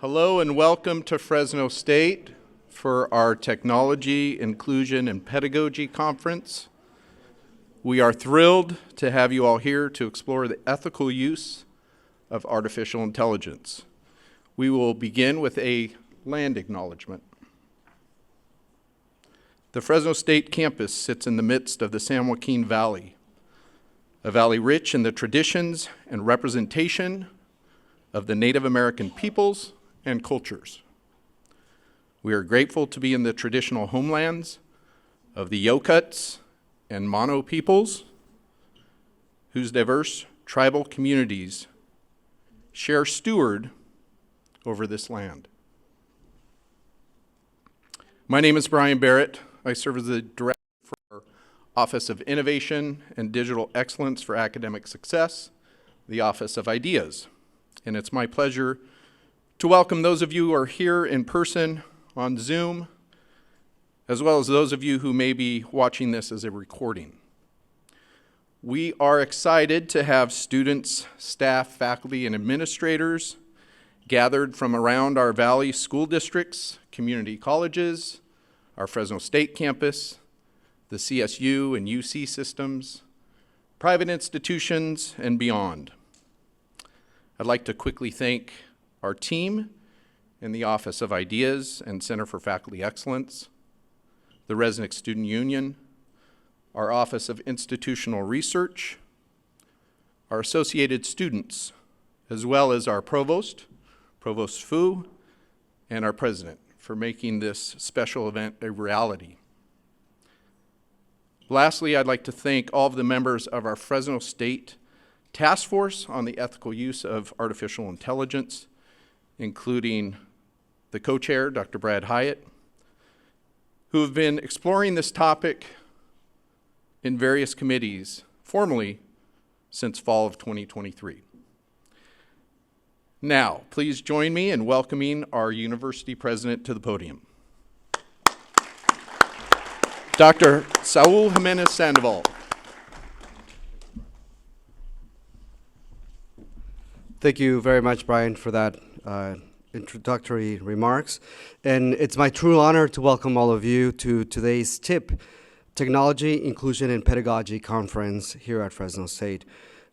Hello and welcome to Fresno State for our Technology, Inclusion, and Pedagogy Conference. We are thrilled to have you all here to explore the ethical use of artificial intelligence. We will begin with a land acknowledgement. The Fresno State campus sits in the midst of the San Joaquin Valley, a valley rich in the traditions and representation of the Native American peoples and cultures. We are grateful to be in the traditional homelands of the Yokuts and Mono peoples, whose diverse tribal communities share steward over this land. My name is Brian Barrett. I serve as the director for our Office of Innovation and Digital Excellence for Academic Success, the Office of Ideas. And it's my pleasure to welcome those of you who are here in person on Zoom, as well as those of you who may be watching this as a recording. We are excited to have students, staff, faculty, and administrators gathered from around our Valley school districts, community colleges, our Fresno State campus, the CSU and UC systems, private institutions, and beyond. I'd like to quickly thank our team in the Office of Ideas and Center for Faculty Excellence, the Resnick Student Union, our Office of Institutional Research, our associated students, as well as our Provost, Provost Fu, and our President for making this special event a reality. Lastly, I'd like to thank all of the members of our Fresno State Task Force on the Ethical Use of Artificial Intelligence, including the co-chair, Dr. Brad Hyatt, who have been exploring this topic in various committees formally since fall of 2023. Now, please join me in welcoming our university president to the podium. Dr. Saul Jimenez Sandoval. Thank you very much, Brian, for that introductory remarks. And it's my true honor to welcome all of you to today's TIP, Technology, Inclusion, and Pedagogy Conference here at Fresno State,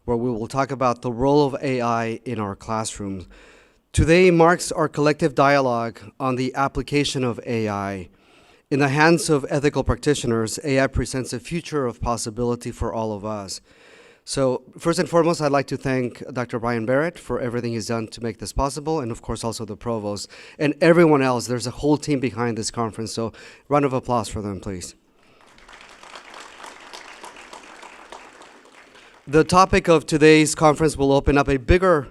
where we will talk about the role of AI in our classrooms. Today marks our collective dialogue on the application of AI. In the hands of ethical practitioners, AI presents a future of possibility for all of us. So first and foremost, I'd like to thank Dr. Brian Barrett for everything he's done to make this possible, and of course also the provost and everyone else. There's a whole team behind this conference, so round of applause for them, please. The topic of today's conference will open up a bigger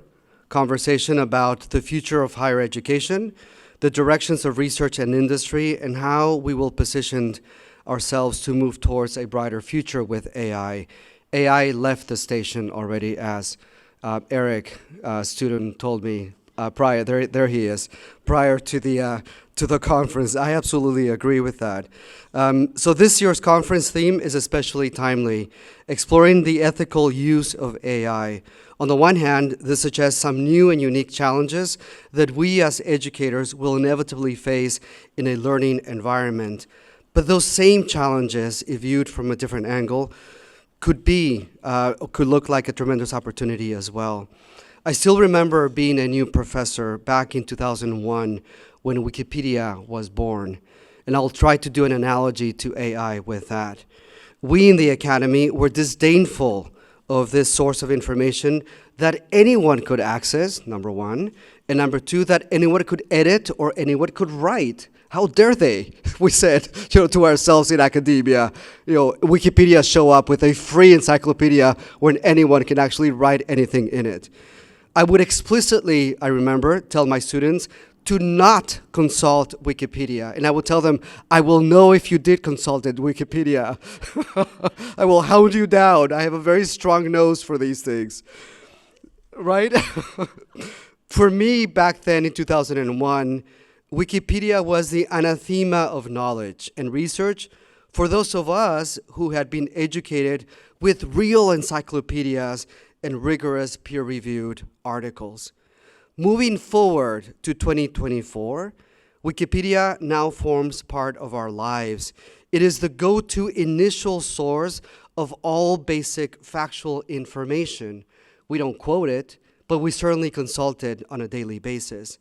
conversation about the future of higher education, the directions of research and industry, and how we will position ourselves to move towards a brighter future with AI. AI left the station already, as Eric, student, told me prior. There he is. Prior to the conference, I absolutely agree with that. So this year's conference theme is especially timely, exploring the ethical use of AI. On the one hand, this suggests some new and unique challenges that we as educators will inevitably face in a learning environment. But those same challenges, if viewed from a different angle, could look like a tremendous opportunity as well. I still remember being a new professor back in 2001 when Wikipedia was born, and I'll try to do an analogy to AI with that. We in the academy were disdainful of this source of information that anyone could access, number one, and number two, that anyone could edit or anyone could write. How dare they? We said, to ourselves in academia, Wikipedia show up with a free encyclopedia when anyone can actually write anything in it. I would explicitly, I remember, tell my students to not consult Wikipedia. And I would tell them, I will know if you did consult Wikipedia. I will hound you down. I have a very strong nose for these things, right? For me, back then in 2001, Wikipedia was the anathema of knowledge and research for those of us who had been educated with real encyclopedias and rigorous peer-reviewed articles. Moving forward to 2024, Wikipedia now forms part of our lives. It is the go-to initial source of all basic factual information. We don't quote it, but we certainly consult it on a daily basis.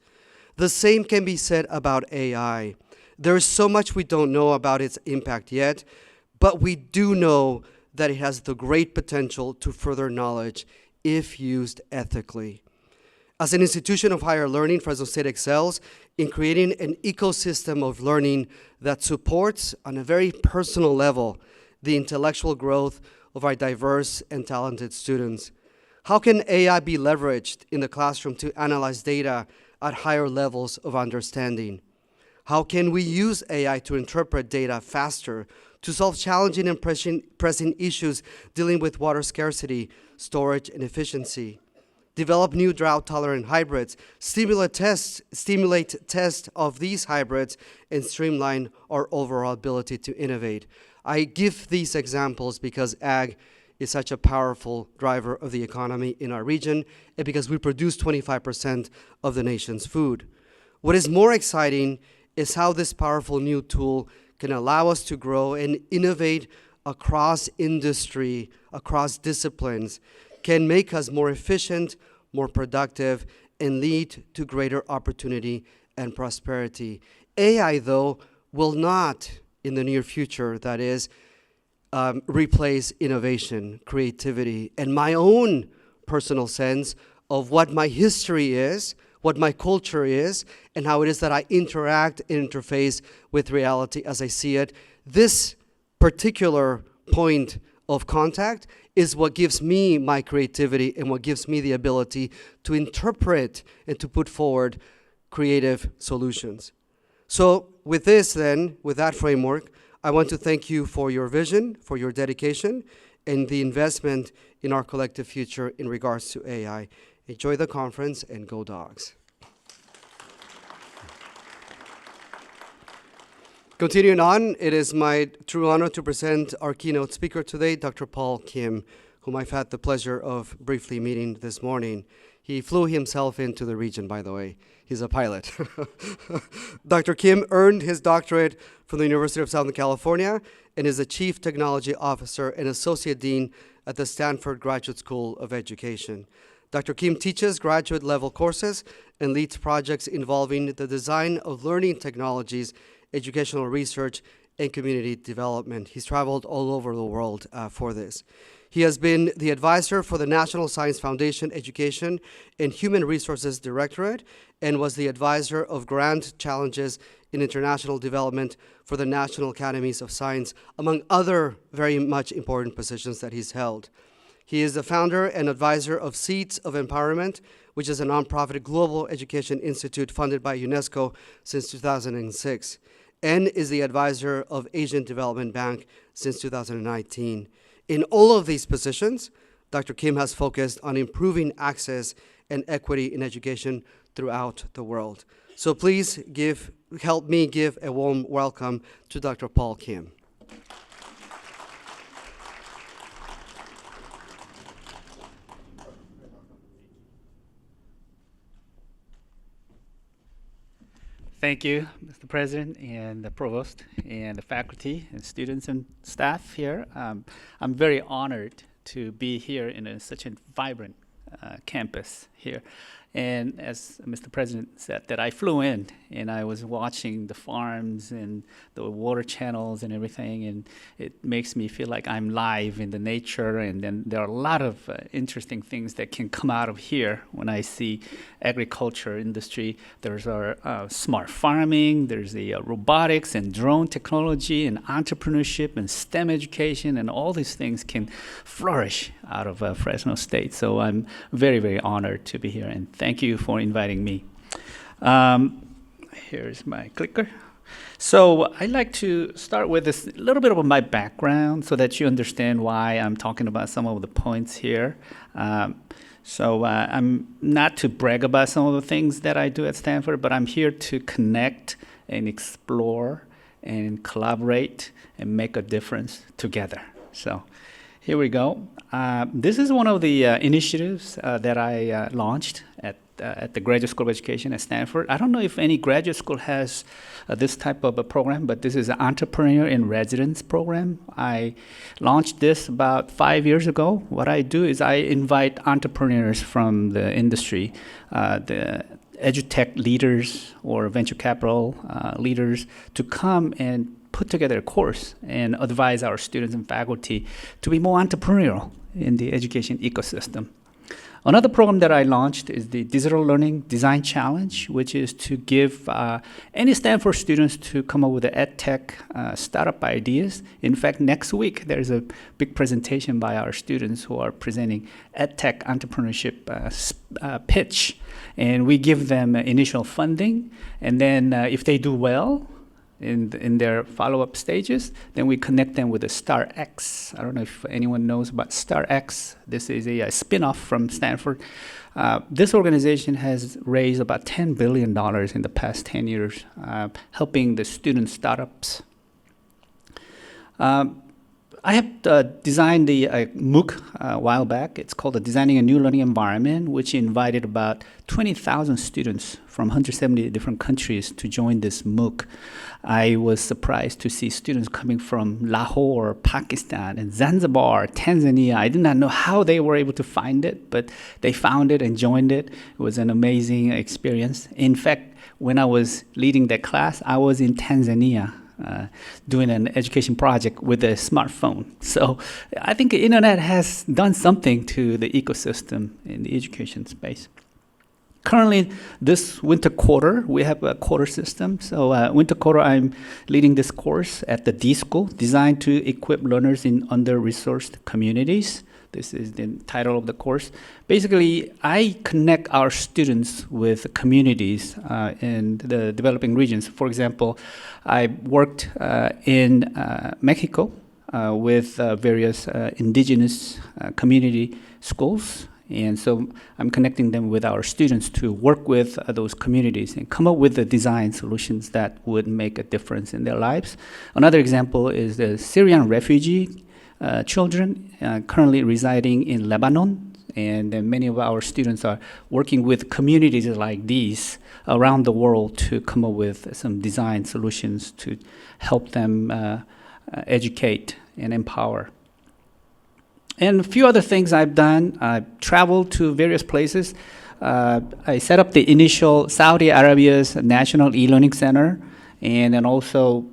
The same can be said about AI. There is so much we don't know about its impact yet, but we do know that it has the great potential to further knowledge if used ethically. As an institution of higher learning, Fresno State excels in creating an ecosystem of learning that supports, on a very personal level, the intellectual growth of our diverse and talented students. How can AI be leveraged in the classroom to analyze data at higher levels of understanding? How can we use AI to interpret data faster, to solve challenging and pressing issues dealing with water scarcity, storage, and efficiency? Develop new drought-tolerant hybrids, stimulate tests of these hybrids, and streamline our overall ability to innovate. I give these examples because ag is such a powerful driver of the economy in our region, and because we produce 25% of the nation's food. What is more exciting is how this powerful new tool can allow us to grow and innovate across industry, across disciplines, can make us more efficient, more productive, and lead to greater opportunity and prosperity. AI, though, will not, in the near future, that is, replace innovation, creativity, and my own personal sense of what my history is, what my culture is, and how it is that I interact and interface with reality as I see it. This particular point of contact is what gives me my creativity and what gives me the ability to interpret and to put forward creative solutions. So with this then, with that framework, I want to thank you for your vision, for your dedication, and the investment in our collective future in regards to AI. Enjoy the conference and go Dogs. Continuing on, it is my true honor to present our keynote speaker today, Dr. Paul Kim, whom I've had the pleasure of briefly meeting this morning. He flew himself into the region, by the way. He's a pilot. Dr. Kim earned his doctorate from the University of Southern California and is a Chief Technology Officer and Associate Dean at the Stanford Graduate School of Education. Dr. Kim teaches graduate-level courses and leads projects involving the design of learning technologies, educational research, and community development. He's traveled all over the world for this. He has been the advisor for the National Science Foundation Education and Human Resources Directorate and was the advisor of grant challenges in international development for the National Academies of Science, among other very much important positions that he's held. He is the founder and advisor of Seeds of Empowerment, which is a nonprofit global education institute funded by UNESCO since 2006, and is the advisor of Asian Development Bank since 2019. In all of these positions, Dr. Kim has focused on improving access and equity in education throughout the world. So please help me give a warm welcome to Dr. Paul Kim. Thank you, Mr. President and the Provost and the faculty and students and staff here. I'm very honored to be here in such a vibrant campus here. And as Mr. President said, that I flew in and I was watching the farms and the water channels and everything, and it makes me feel like I'm live in the nature. And then there are a lot of interesting things that can come out of here when I see agriculture industry. There's our smart farming, there's the robotics and drone technology and entrepreneurship and STEM education, and all these things can flourish out of Fresno State. So I'm very, very honored to be here, and thank you for inviting me. Here's my clicker. So I'd like to start with a little bit of my background so that you understand why I'm talking about some of the points here. So I'm not to brag about some of the things that I do at Stanford, but I'm here to connect and explore and collaborate and make a difference together. So here we go. This is one of the initiatives that I launched at at the Graduate School of Education at Stanford. I don't know if any graduate school has this type of a program, but this is an Entrepreneur in Residence program. I launched this about 5 years ago. What I do is I invite entrepreneurs from the industry, the edutech leaders or venture capital leaders to come and put together a course and advise our students and faculty to be more entrepreneurial in the education ecosystem. Another program that I launched is the Digital Learning Design Challenge, which is to give any Stanford students to come up with the EdTech startup ideas. In fact, next week, there's a big presentation by our students who are presenting EdTech entrepreneurship pitch. And we give them initial funding. And then if they do well, in their follow-up stages, then we connect them with the StarX. I don't know if anyone knows about StarX. This is a spin-off from Stanford. This organization has raised about $10 billion in the past 10 years, helping the student startups. I have designed the MOOC a while back. It's called the Designing a New Learning Environment, which invited about 20,000 students from 170 different countries to join this MOOC. I was surprised to see students coming from Lahore, Pakistan, and Zanzibar, Tanzania. I did not know how they were able to find it, but they found it and joined it. It was an amazing experience. In fact, when I was leading that class, I was in Tanzania doing an education project with a smartphone. So I think the internet has done something to the ecosystem in the education space. Currently, this winter quarter, we have a quarter system. So winter quarter, I'm leading this course at the D School, designed to equip learners in under-resourced communities. This is the title of the course. Basically, I connect our students with communities in the developing regions. For example, I worked in Mexico with various indigenous community schools. And so I'm connecting them with our students to work with those communities and come up with the design solutions that would make a difference in their lives. Another example is the Syrian refugee children currently residing in Lebanon. And many of our students are working with communities like these around the world to come up with some design solutions to help them educate and empower. And a few other things I've done. I've traveled to various places. I set up the initial Saudi Arabia's National E-Learning Center, and then also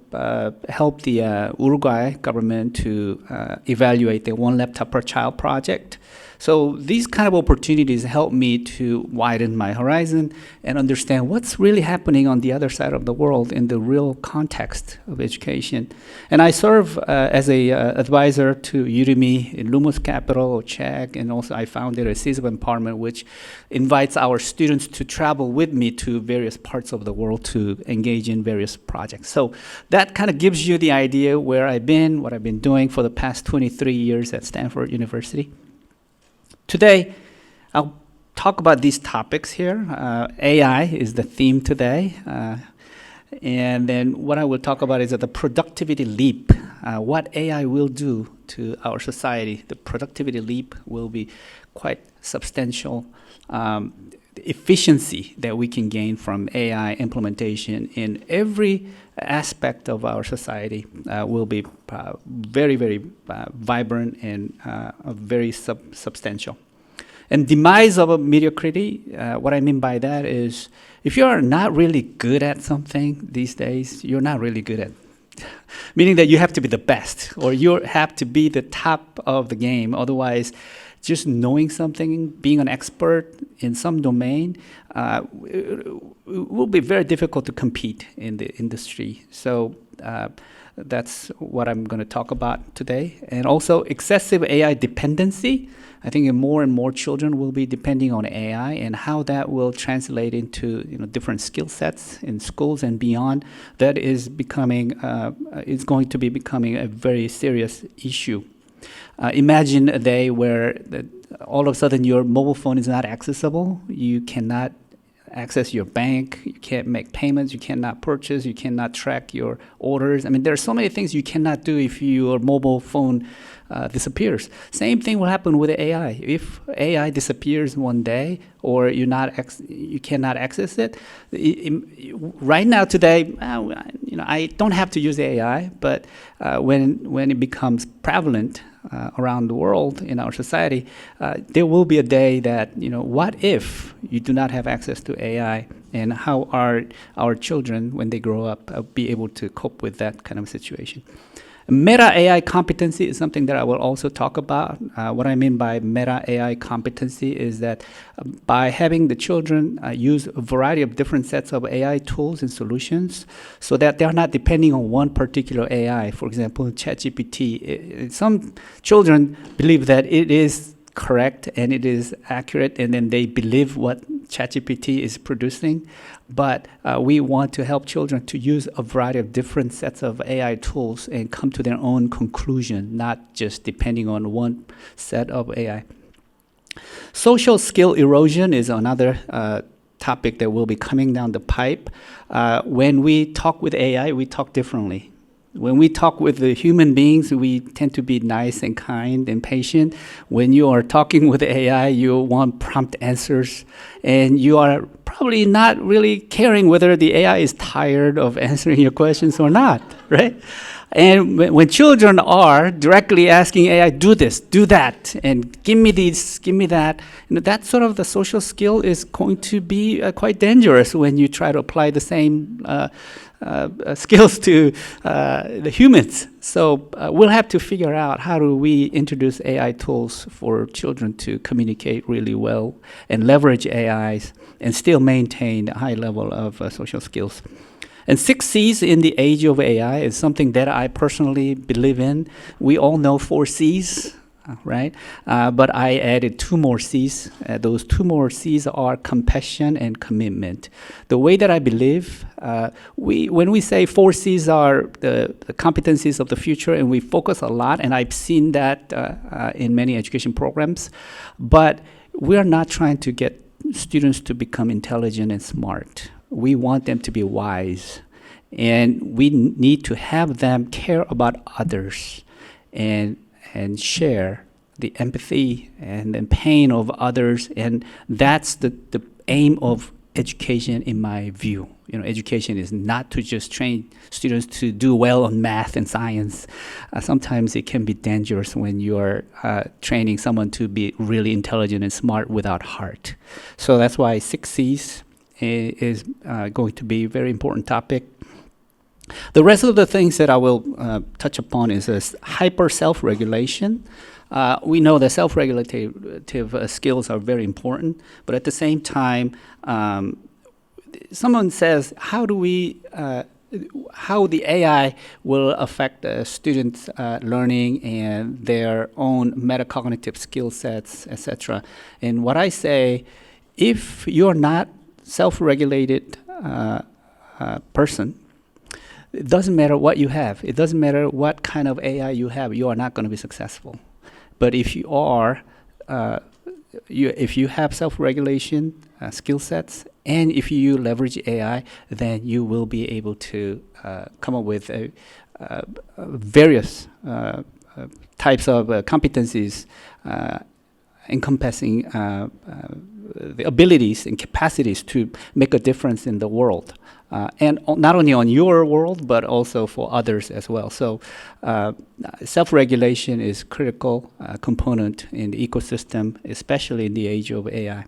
helped the Uruguay government to evaluate the One Laptop Per Child project. So these kind of opportunities help me to widen my horizon and understand what's really happening on the other side of the world in the real context of education. And I serve as a advisor to Udemy, Lumos Capital, Czech, and also I founded a Seeds of Empowerment, which invites our students to travel with me to various parts of the world to engage in various projects. So that kind of gives you the idea where I've been, what I've been doing for the past 23 years at Stanford University. Today, I'll talk about these topics here. AI is the theme today. And then what I will talk about is the productivity leap, what AI will do to our society. The productivity leap will be quite substantial. The efficiency that we can gain from AI implementation in every aspect of our society will be very, very vibrant and very substantial. And demise of a mediocrity, what I mean by that is if you are not really good at something these days, you're not really good at meaning that you have to be the best or you have to be the top of the game. Otherwise, just knowing something, being an expert in some domain, it will be very difficult to compete in the industry. So that's what I'm going to talk about today. And also excessive AI dependency. I think more and more children will be depending on AI and how that will translate into different skill sets in schools and beyond. That is going to be becoming a very serious issue. Imagine a day where all of a sudden your mobile phone is not accessible. You cannot access your bank. You can't make payments. You cannot purchase. You cannot track your orders. I mean, there are so many things you cannot do if your mobile phone disappears. Same thing will happen with AI. If AI disappears one day, or you cannot access it, right now today, I don't have to use AI, but when it becomes prevalent around the world in our society, there will be a day that, what if you do not have access to AI, and how are our children, when they grow up, be able to cope with that kind of situation? Meta AI competency is something that I will also talk about. What I mean by meta AI competency is that by having the children use a variety of different sets of AI tools and solutions, so that they're not depending on one particular AI. For example, ChatGPT. Some children believe that it is correct and it is accurate, and then they believe what ChatGPT is producing. But we want to help children to use a variety of different sets of AI tools and come to their own conclusion, not just depending on one set of AI. Social skill erosion is another topic that will be coming down the pipe. When we talk with AI, we talk differently. When we talk with the human beings, we tend to be nice and kind and patient. When you are talking with AI, you want prompt answers, and you are probably not really caring whether the AI is tired of answering your questions or not, right? And when children are directly asking AI, do this, do that, and give me this, give me that, that sort of the social skill is going to be quite dangerous when you try to apply the same skills to the humans. So we'll have to figure out how do we introduce AI tools for children to communicate really well and leverage AIs and still maintain a high level of social skills. And 6 C's in the age of AI is something that I personally believe in. We all know 4 C's, right? But I added 2 more C's. Those 2 more C's are compassion and commitment. The way that I believe, when we say 4 C's are the competencies of the future, and we focus a lot, and I've seen that in many education programs, but we are not trying to get students to become intelligent and smart. We want them to be wise, and we need to have them care about others and share the empathy and the pain of others, and that's the aim of education in my view. Education is not to just train students to do well on math and science. Sometimes it can be dangerous when you are training someone to be really intelligent and smart without heart. So that's why 6 C's is going to be a very important topic. The rest of the things that I will touch upon is this hyper self-regulation. We know that self-regulative skills are very important, but at the same time, someone says, how the AI will affect students' learning and their own metacognitive skill sets, etc. And what I say, if you're not self-regulated person, it doesn't matter what you have. It doesn't matter what kind of AI you have. You are not going to be successful. But if you are, if you have self-regulation skill sets, and if you leverage AI, then you will be able to come up with various types of competencies encompassing the abilities and capacities to make a difference in the world. And not only on your world, but also for others as well. So self-regulation is a critical component in the ecosystem, especially in the age of AI.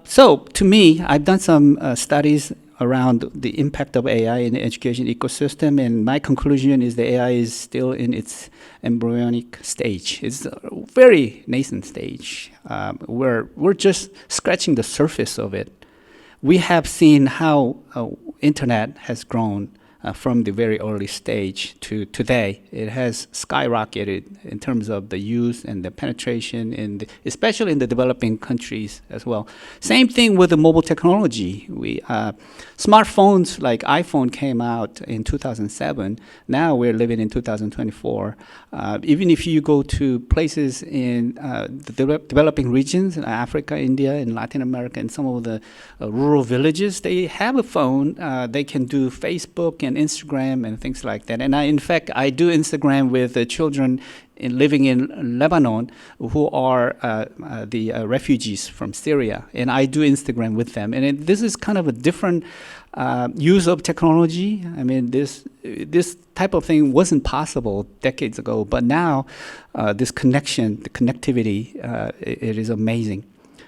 So to me, I've done some studies around the impact of AI in the education ecosystem, and my conclusion is that AI is still in its embryonic stage. It's a very nascent stage. We're just scratching the surface of it. We have seen how internet has grown from the very early stage to today. It has skyrocketed in terms of the use and the penetration, especially in the developing countries as well. Same thing with the mobile technology. Smartphones like iPhone came out in 2007. Now we're living in 2024. Even if you go to places in the developing regions, in Africa, India, and Latin America, and some of the rural villages, they have a phone. They can do Facebook and on Instagram and things like that. And in fact, I do Instagram with the children living in Lebanon who are the refugees from Syria. And I do Instagram with them. And this is kind of a different use of technology. I mean, this type of thing wasn't possible decades ago, but now this connection, the connectivity, it is amazing.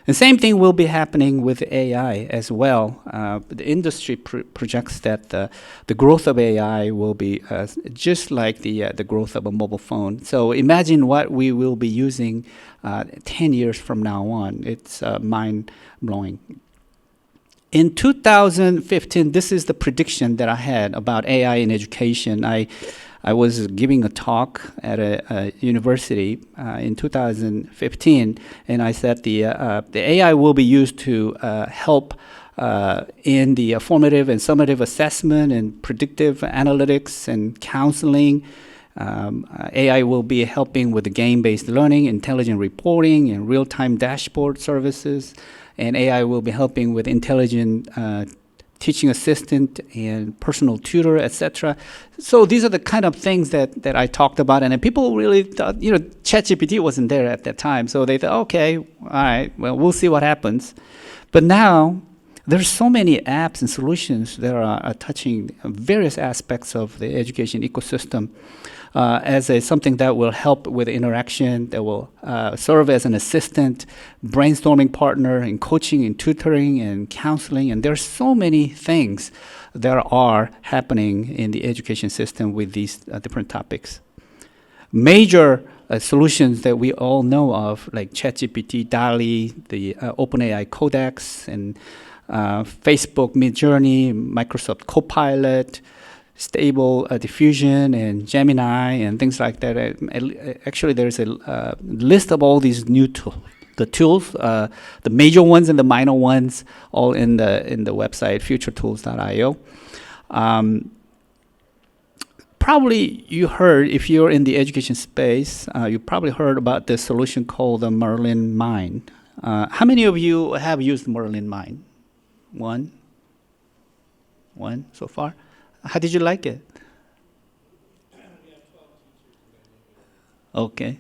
The same thing will be happening with AI as well. The industry projects that the growth of AI will be just like the growth of a mobile phone. So imagine what we will be using 10 years from now on. It's mind-blowing. In 2015, this is the prediction that I had about AI in education. I was giving a talk at a university in 2015, and I said the AI will be used to help in the formative and summative assessment and predictive analytics and counseling. AI will be helping with the game-based learning, intelligent reporting, and real-time dashboard services. And AI will be helping with intelligent teaching assistant and personal tutor, etc. So these are the kind of things that I talked about. And then people really thought, ChatGPT wasn't there at that time. So they thought, okay, all right, well, we'll see what happens. But now there's so many apps and solutions that are touching various aspects of the education ecosystem as something that will help with interaction, that will serve as an assistant, brainstorming partner, and coaching and tutoring and counseling. And there's so many things that are happening in the education system with these different topics. Major solutions that we all know of, like ChatGPT, DALL-E, the OpenAI Codex, and Facebook Midjourney, Microsoft Copilot, Stable Diffusion, and Gemini, and things like that. Actually, there's a list of all these new tools, the major ones and the minor ones, all in the website futuretools.io. Probably you heard, if you're in the education space, you probably heard about this solution called the Merlin Mind. How many of you have used Merlin Mind? One so far. How did you like it? Okay.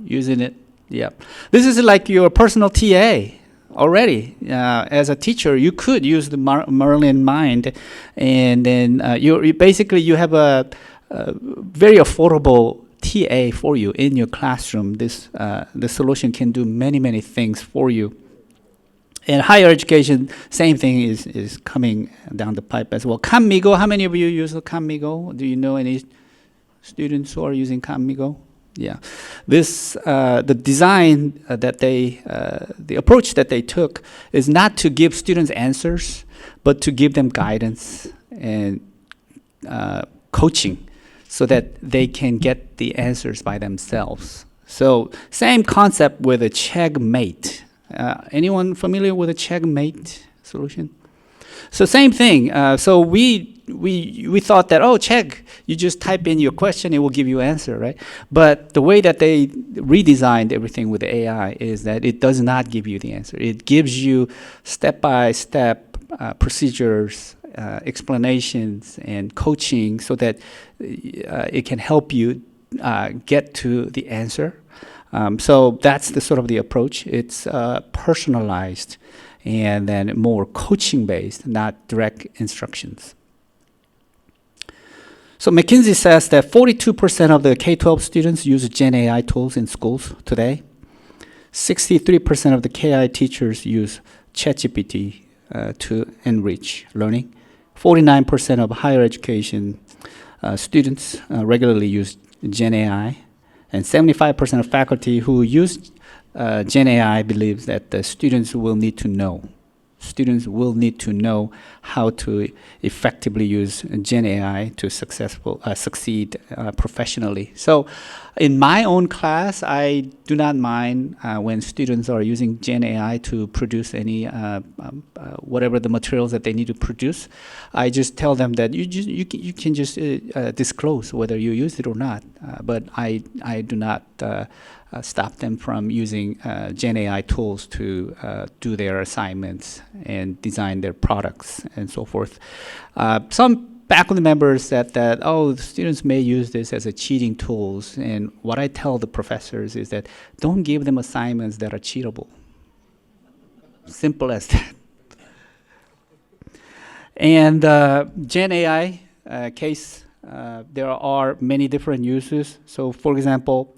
Using it. Yeah. This is like your personal TA already. As a teacher, you could use the Merlin Mind, and then you basically have a very affordable TA for you in your classroom. This solution can do many things for you. In higher education, same thing is coming down the pipe as well. Kamigo, how many of you use Kamigo? Do you know any students who are using Kamigo? Yeah. This, the design that the approach that they took is not to give students answers, but to give them guidance and coaching so that they can get the answers by themselves. So same concept with a checkmate. Anyone familiar with a checkmate solution? So same thing. So we thought that, oh, check, you just type in your question, it will give you an answer, right? But the way that they redesigned everything with AI is that it does not give you the answer. It gives you step-by-step procedures, explanations, and coaching so that it can help you get to the answer. So that's the sort of the approach. It's personalized and then more coaching-based, not direct instructions. So McKinsey says that 42% of the K-12 students use Gen AI tools in schools today. 63% of the KI teachers use ChatGPT to enrich learning. 49% of higher education students regularly use Gen AI. And 75% of faculty who use Gen AI believes that the students will need to know. Students will need to know how to effectively use Gen AI to succeed professionally. So in my own class, I do not mind when students are using Gen AI to produce any, whatever the materials that they need to produce. I just tell them that you can just disclose whether you use it or not. But I do not stop them from using Gen AI tools to do their assignments and design their products and so forth. Some faculty members said that, oh, the students may use this as a cheating tools. And what I tell the professors is that don't give them assignments that are cheatable. Simple as that. And Gen AI case, there are many different uses. So for example,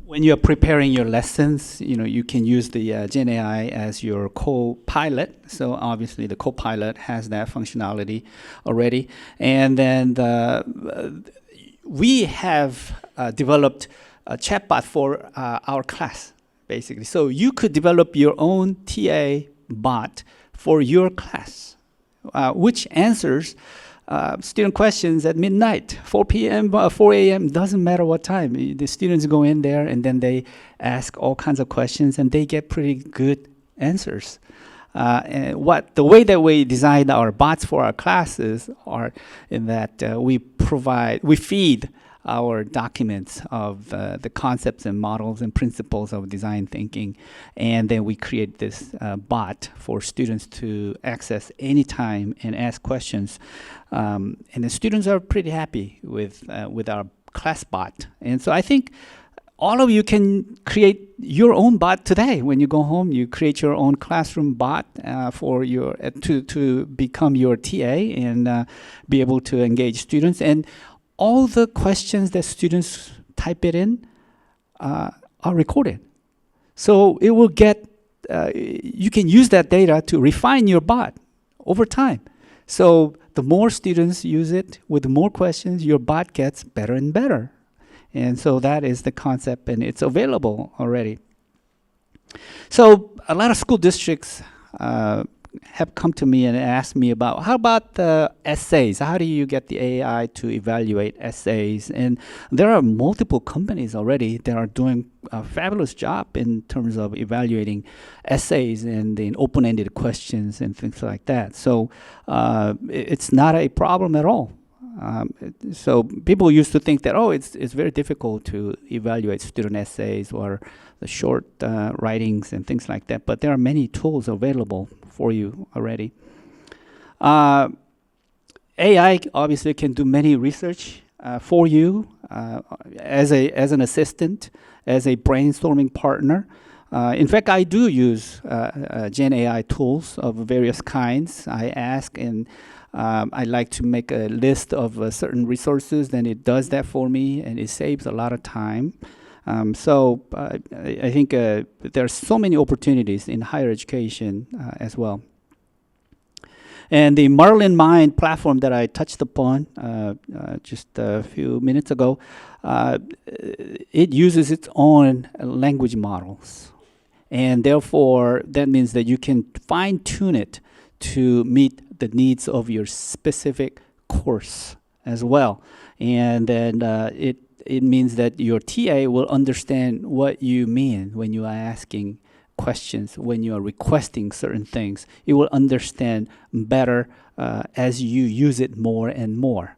when you're preparing your lessons, you can use the Gen AI as your co-pilot. So obviously the co-pilot has that functionality already. And then we have developed a chatbot for our class, basically. So you could develop your own TA bot for your class, which answers student questions at midnight, 4 p.m., 4 a.m., doesn't matter what time. The students go in there and then they ask all kinds of questions and they get pretty good answers. And the way that we design our bots for our classes are in that we feed our documents of the concepts and models and principles of design thinking, and then we create this bot for students to access anytime and ask questions. And the students are pretty happy with our class bot. And so I think all of you can create your own bot today. When you go home, you create your own classroom bot for your to become your TA and be able to engage students. And all the questions that students type it in are recorded. So it will get, you can use that data to refine your bot over time. So the more students use it with more questions, your bot gets better and better. And so that is the concept, and it's available already. So a lot of school districts have come to me and asked me about, how about essays? How do you get the AI to evaluate essays? And there are multiple companies already that are doing a fabulous job in terms of evaluating essays and in open-ended questions and things like that. So it's not a problem at all. So people used to think that, it's very difficult to evaluate student essays or the short writings and things like that. But there are many tools available for you already. AI obviously can do many research for you as an assistant, as a brainstorming partner. In fact, I do use Gen AI tools of various kinds. I ask and I like to make a list of certain resources, then it does that for me, and it saves a lot of time. So I think there are so many opportunities in higher education as well. And the Merlin Mind platform that I touched upon just a few minutes ago, it uses its own language models. And therefore, that means that you can fine-tune it to meet the needs of your specific course as well. And then it means that your TA will understand what you mean when you are asking questions, when you are requesting certain things. It will understand better as you use it more and more.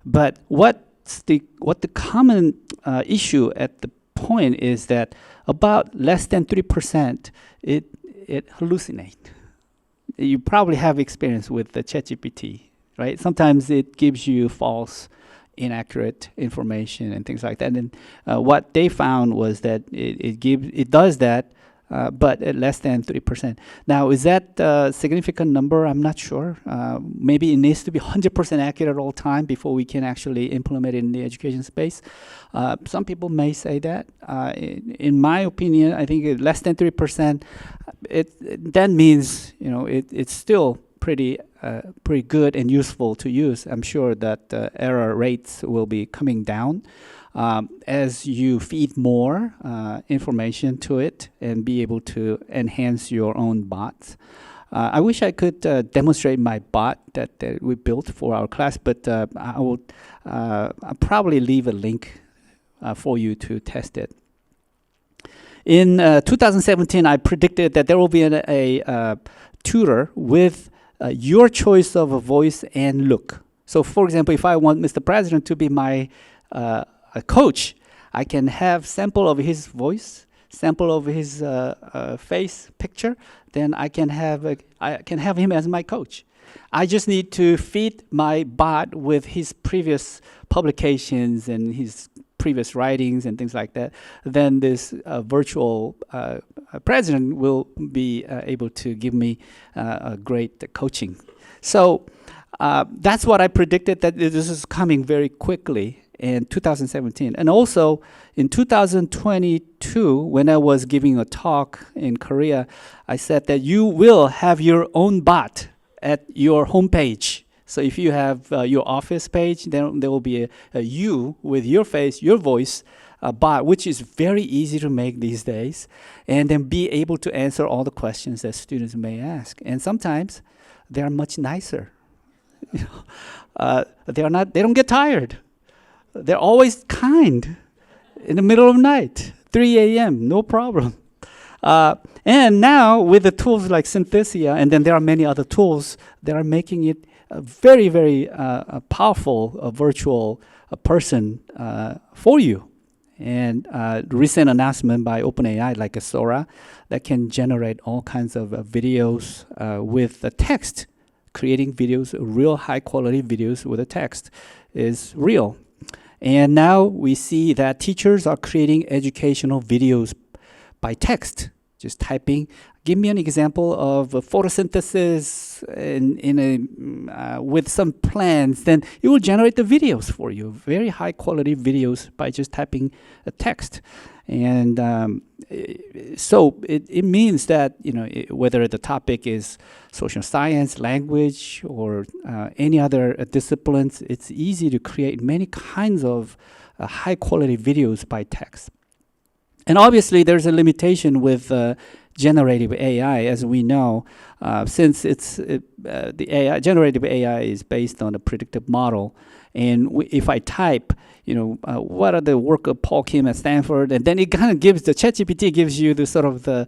But what the common issue at the point is that about less than 3% it hallucinates. You probably have experience with the ChatGPT, right? Sometimes it gives you false, inaccurate information and things like that. And what they found was that it does that, but at less than 3%. Now, is that a significant number? I'm not sure. Maybe it needs to be 100% accurate all the time before we can actually implement it in the education space. Some people may say that. In my opinion, I think less than 3%, that means it's still pretty good and useful to use. I'm sure that error rates will be coming down as you feed more information to it and be able to enhance your own bots. I wish I could demonstrate my bot that we built for our class, but I'll probably leave a link for you to test it. In 2017, I predicted that there will be a tutor with your choice of a voice and look. So for example, if I want Mr. President to be my a coach, I can have sample of his voice sample of his face picture, then I can have him as my coach. I just need to feed my bot with his previous publications and his previous writings and things like that. Then this virtual president will be able to give me a great coaching. So that's what I predicted, that this is coming very quickly in 2017. And also in 2022, when I was giving a talk in Korea, I said that you will have your own bot at your homepage. So if you have your office page, then there will be a you with your face, your voice, bot, which is very easy to make these days, and then be able to answer all the questions that students may ask. And sometimes they are much nicer. They don't get tired. They're always kind in the middle of the night, 3 a.m., no problem. And now with the tools like Synthesia, and then there are many other tools that are making it a very, very powerful virtual person for you. And recent announcement by OpenAI, like a Sora, that can generate all kinds of videos with the text. Creating videos, real high quality videos with a text is real. And now we see that teachers are creating educational videos by text, just typing. Give me an example of a photosynthesis with some plants, then it will generate the videos for you, very high quality videos by just typing a text. And so it means that, whether the topic is social science, language, or any other disciplines, it's easy to create many kinds of high quality videos by text. And obviously there's a limitation with generative AI, as we know, since the generative AI is based on a predictive model. And if I type, what are the work of Paul Kim at Stanford, and then it kind of gives, the ChatGPT gives you the sort of the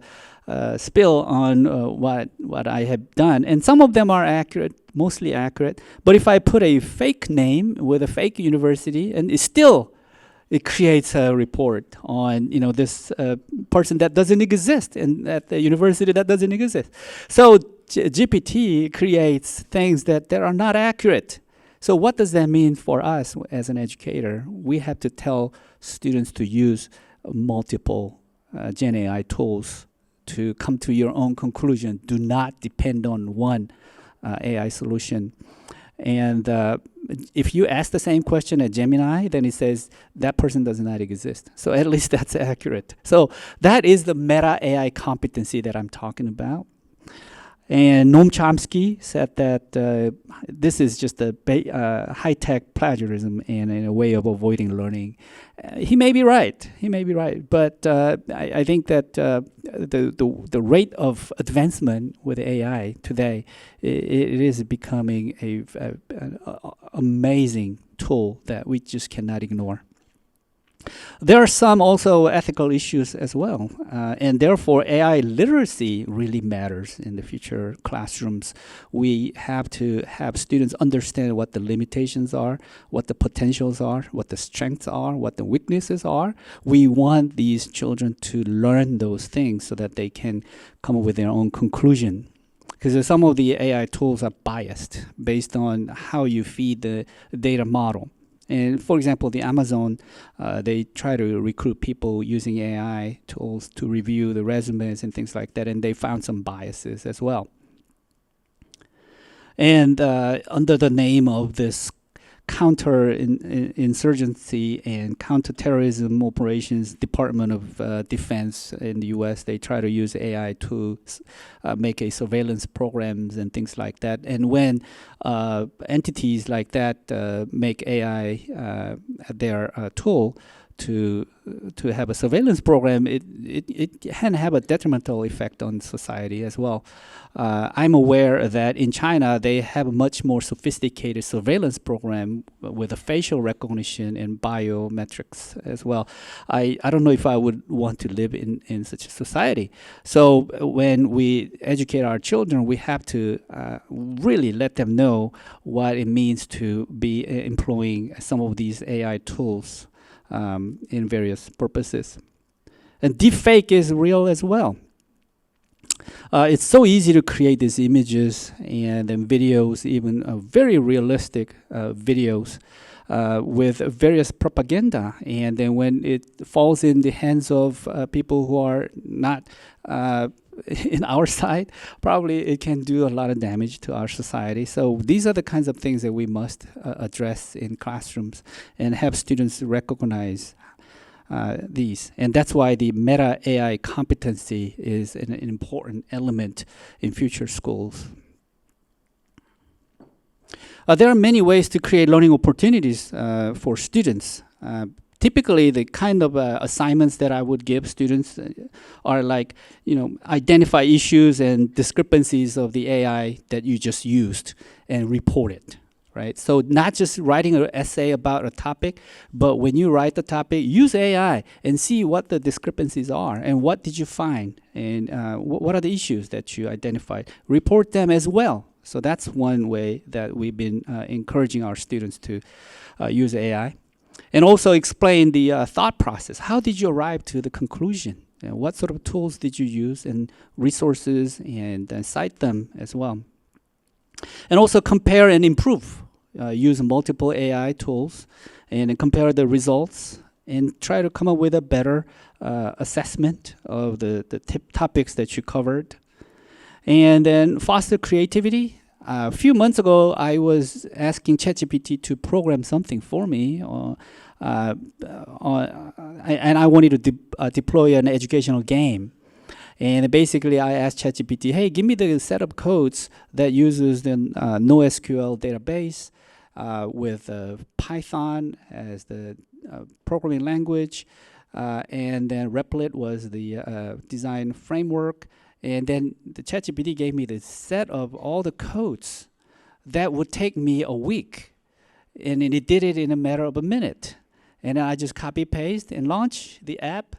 spill on what I have done. And some of them are accurate, mostly accurate. But if I put a fake name with a fake university, and it creates a report on this person that doesn't exist, and at the university that doesn't exist. So GPT creates things that are not accurate. So what does that mean for us as an educator? We have to tell students to use multiple Gen AI tools to come to your own conclusion. Do not depend on one AI solution. And if you ask the same question at Gemini, then it says that person does not exist. So at least that's accurate. So that is the meta AI competency that I'm talking about. And Noam Chomsky said that this is just a high-tech plagiarism and a way of avoiding learning. He may be right. But I think that the rate of advancement with AI today, it is becoming an amazing tool that we just cannot ignore. There are some also ethical issues as well, and therefore AI literacy really matters in the future classrooms. We have to have students understand what the limitations are, what the potentials are, what the strengths are, what the weaknesses are. We want these children to learn those things so that they can come up with their own conclusion. Because some of the AI tools are biased based on how you feed the data model. And for example, the Amazon, they try to recruit people using AI tools to review the resumes and things like that, and they found some biases as well. And under the name of this counter-insurgency and counter-terrorism operations Department of Defense in the U.S., they try to use AI to make a surveillance programs and things like that. And when entities like that make AI their tool to have a surveillance program, it can have a detrimental effect on society as well. I'm aware that in China, they have a much more sophisticated surveillance program with a facial recognition and biometrics as well. I don't know if I would want to live in such a society. So when we educate our children, we have to really let them know what it means to be employing some of these AI tools in various purposes. And deepfake is real as well. It's so easy to create these images and then videos, even very realistic videos with various propaganda. And then when it falls in the hands of people who are not in our side, probably it can do a lot of damage to our society. So these are the kinds of things that we must address in classrooms and have students recognize these. And that's why the meta AI competency is an important element in future schools. There are many ways to create learning opportunities for students. Typically, the kind of assignments that I would give students are like, identify issues and discrepancies of the AI that you just used and report it. Right? So not just writing an essay about a topic, but when you write the topic, use AI and see what the discrepancies are and what did you find and what are the issues that you identified. Report them as well. So that's one way that we've been encouraging our students to use AI. And also explain the thought process. How did you arrive to the conclusion? And what sort of tools did you use and resources, and cite them as well. And also compare and improve. Use multiple AI tools and compare the results and try to come up with a better assessment of the topics that you covered. And then foster creativity. A few months ago, I was asking ChatGPT to program something for me, and I wanted to deploy an educational game. And basically, I asked ChatGPT, hey, give me the set of codes that uses the NoSQL database with Python as the programming language, and then Replit was the design framework. And then the ChatGPT gave me the set of all the codes that would take me a week. And it did it in a matter of a minute. And then I just copy paste and launch the app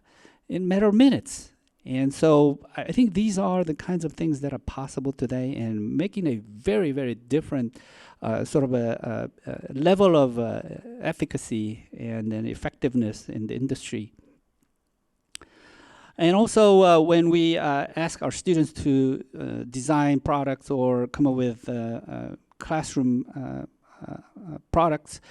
in a matter of minutes. And so I think these are the kinds of things that are possible today, and making a very, very different sort of a level of efficacy and effectiveness in the industry. And also, when we ask our students to design products or come up with classroom products,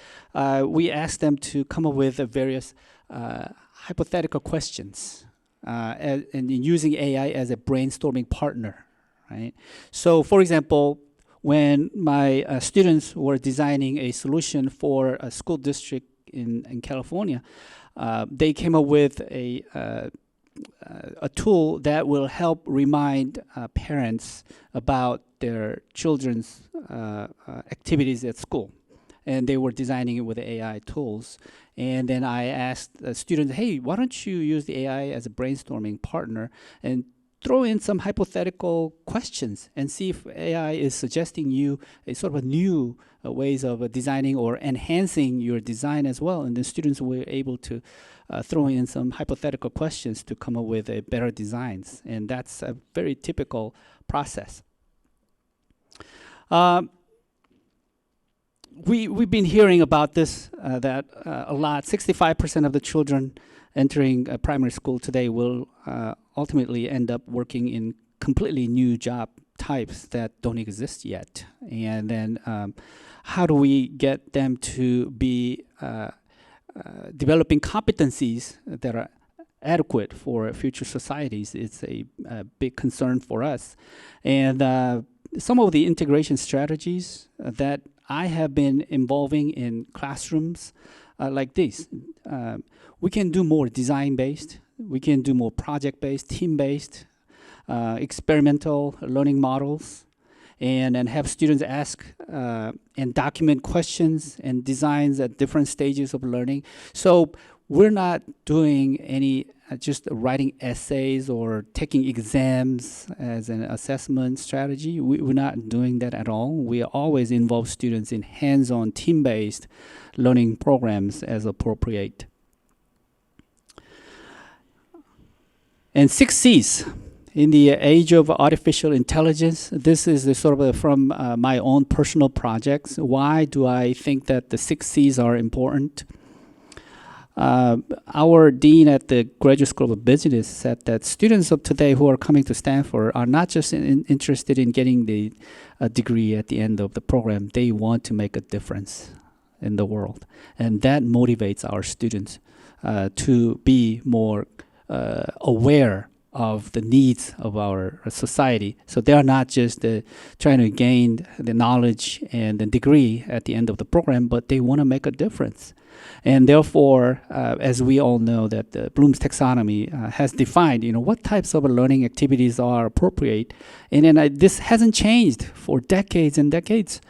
we ask them to come up with various hypothetical questions, and using AI as a brainstorming partner, right? So, for example, when my students were designing a solution for a school district in California, they came up with a tool that will help remind parents about their children's activities at school. And they were designing it with AI tools. And then I asked the students, hey, why don't you use the AI as a brainstorming partner and throw in some hypothetical questions and see if AI is suggesting you a sort of a new ways of designing or enhancing your design as well. And the students were able to throw in some hypothetical questions to come up with better designs. And that's a very typical process. We've been hearing about this that a lot. 65% of the children entering primary school today will ultimately end up working in completely new job types that don't exist yet. And then how do we get them to be developing competencies that are adequate for future societies? It's a big concern for us. And some of the integration strategies that I have been involving in classrooms like this. We can do more design-based. We can do more project-based, team-based, experimental learning models, and have students ask and document questions and designs at different stages of learning. So we're not doing any just writing essays or taking exams as an assessment strategy. We're not doing that at all. We always involve students in hands-on, team-based learning programs as appropriate. And 6 C's. In the age of artificial intelligence, this is the sort of from my own personal projects. Why do I think that the 6 C's are important? Our dean at the Graduate School of Business said that students of today who are coming to Stanford are not just interested in getting the degree at the end of the program. They want to make a difference in the world. And that motivates our students to be more aware of the needs of our society. So they are not just trying to gain the knowledge and the degree at the end of the program, but they want to make a difference. And therefore, as we all know, that Bloom's taxonomy has defined, what types of learning activities are appropriate, and then this hasn't changed for decades and decades.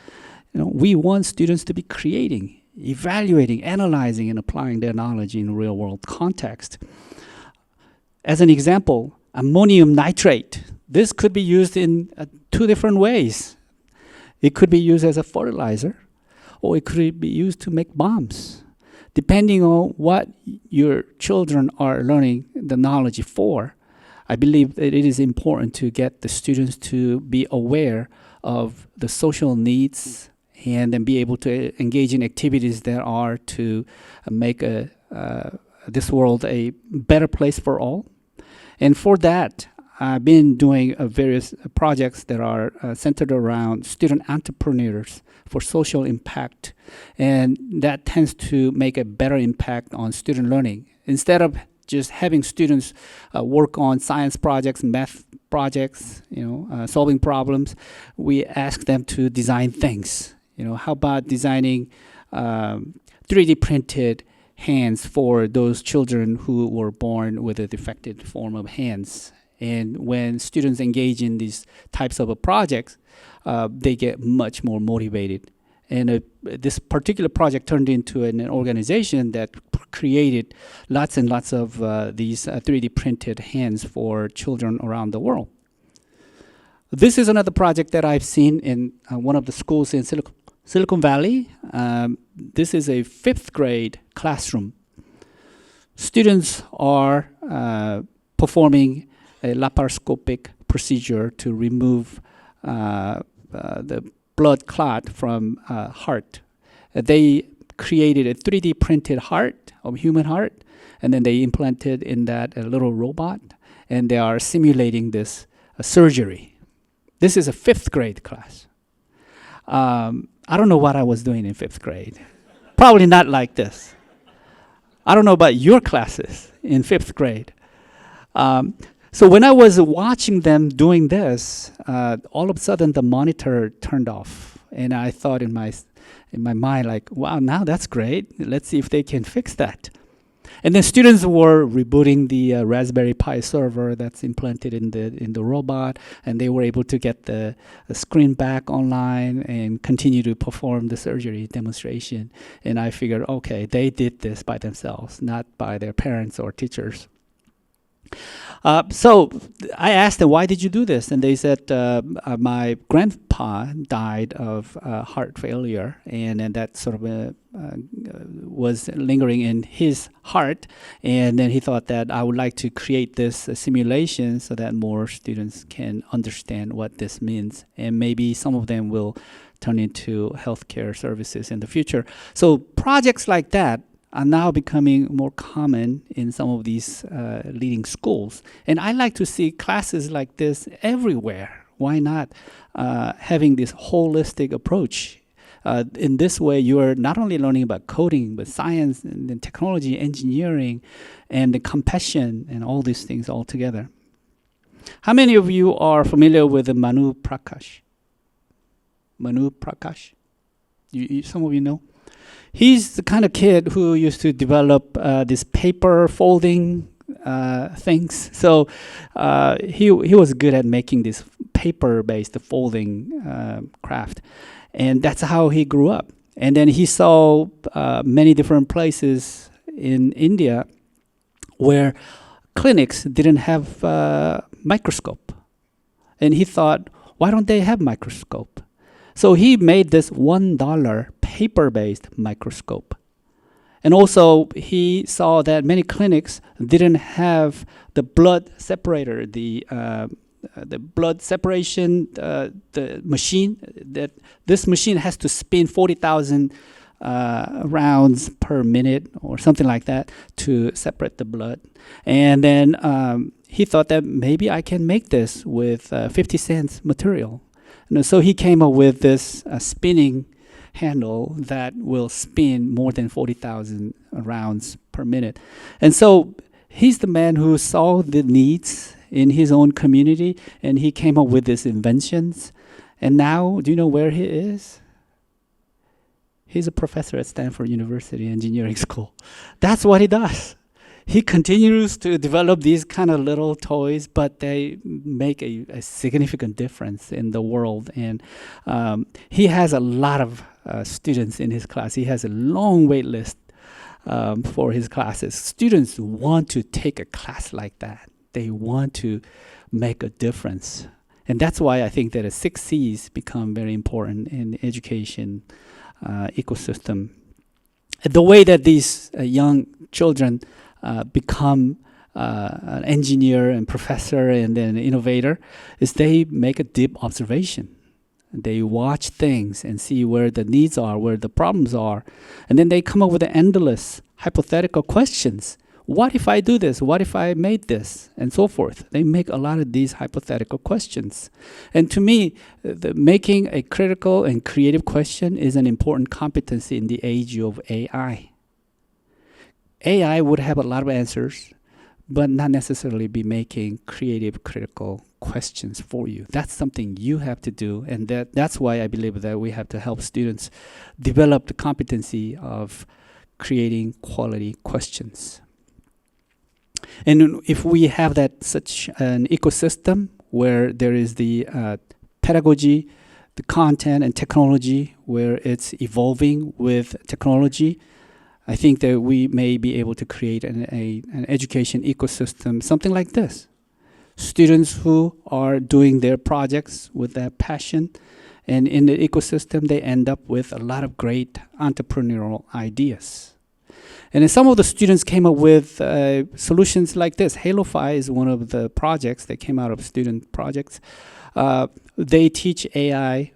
We want students to be creating, evaluating, analyzing, and applying their knowledge in real-world context. As an example, ammonium nitrate. This could be used in two different ways. It could be used as a fertilizer, or it could be used to make bombs. Depending on what your children are learning the knowledge for, I believe that it is important to get the students to be aware of the social needs and then be able to engage in activities that are to make this world a better place for all. And for that, I've been doing various projects that are centered around student entrepreneurs for social impact. And that tends to make a better impact on student learning. Instead of just having students work on science projects, math projects, solving problems, we ask them to design things. How about designing 3D printed hands for those children who were born with a defective form of hands? And when students engage in these types of projects, they get much more motivated. And this particular project turned into an organization that created lots and lots of these 3D printed hands for children around the world. This is another project that I've seen in one of the schools in Silicon Valley. This is a 5th grade classroom. Students are performing a laparoscopic procedure to remove the blood clot from heart. They created a 3D printed heart, of human heart, and then they implanted in that a little robot, and they are simulating this surgery. This is a 5th grade class. I don't know what I was doing in 5th grade. Probably not like this. I don't know about your classes in 5th grade. So when I was watching them doing this, all of a sudden the monitor turned off, and I thought in my mind, like, wow, now that's great. Let's see if they can fix that. And then students were rebooting the Raspberry Pi server that's implanted in the robot, and they were able to get the screen back online and continue to perform the surgery demonstration. And I figured, okay, they did this by themselves, not by their parents or teachers. So I asked them, why did you do this? And they said, my grandpa died of heart failure, and that sort of was lingering in his heart. And then he thought that I would like to create this simulation so that more students can understand what this means. And maybe some of them will turn into healthcare services in the future. So projects like that are now becoming more common in some of these leading schools. And I like to see classes like this everywhere. Why not having this holistic approach? In this way, you are not only learning about coding, but science and then technology, engineering, and the compassion, and all these things all together. How many of you are familiar with the Manu Prakash? Manu Prakash? Some of you know? He's the kind of kid who used to develop this paper folding things. So he was good at making this paper-based folding craft. And that's how he grew up. And then he saw many different places in India where clinics didn't have microscope. And he thought, why don't they have microscope? So he made this $1 paper-based microscope. And also, he saw that many clinics didn't have the blood separator, the blood separation, the machine. That this machine has to spin 40,000 rounds per minute or something like that to separate the blood. And then he thought that maybe I can make this with 50 cents material. And so he came up with this spinning handle that will spin more than 40,000 rounds per minute. And so he's the man who saw the needs in his own community, and he came up with these inventions. And now, do you know where he is? He's a professor at Stanford University Engineering School. That's what he does. He continues to develop these kind of little toys, but they make a significant difference in the world. And he has a lot of students in his class. He has a long wait list for his classes. Students want to take a class like that. They want to make a difference. And that's why I think that the 6 C's become very important in the education ecosystem. The way that these young children become an engineer and professor and then an innovator is they make a deep observation. They watch things and see where the needs are, where the problems are, and then they come up with endless hypothetical questions. What if I do this? What if I made this? And so forth. They make a lot of these hypothetical questions. And to me, making a critical and creative question is an important competency in the age of AI. AI would have a lot of answers, but not necessarily be making creative, critical questions for you. That's something you have to do, and that's why I believe that we have to help students develop the competency of creating quality questions. And if we have that such an ecosystem where there is the pedagogy, the content and technology, where it's evolving with technology, I think that we may be able to create an education ecosystem, something like this. Students who are doing their projects with that passion, and in the ecosystem, they end up with a lot of great entrepreneurial ideas. And then some of the students came up with solutions like this. Halo-Fi is one of the projects that came out of student projects. They teach AI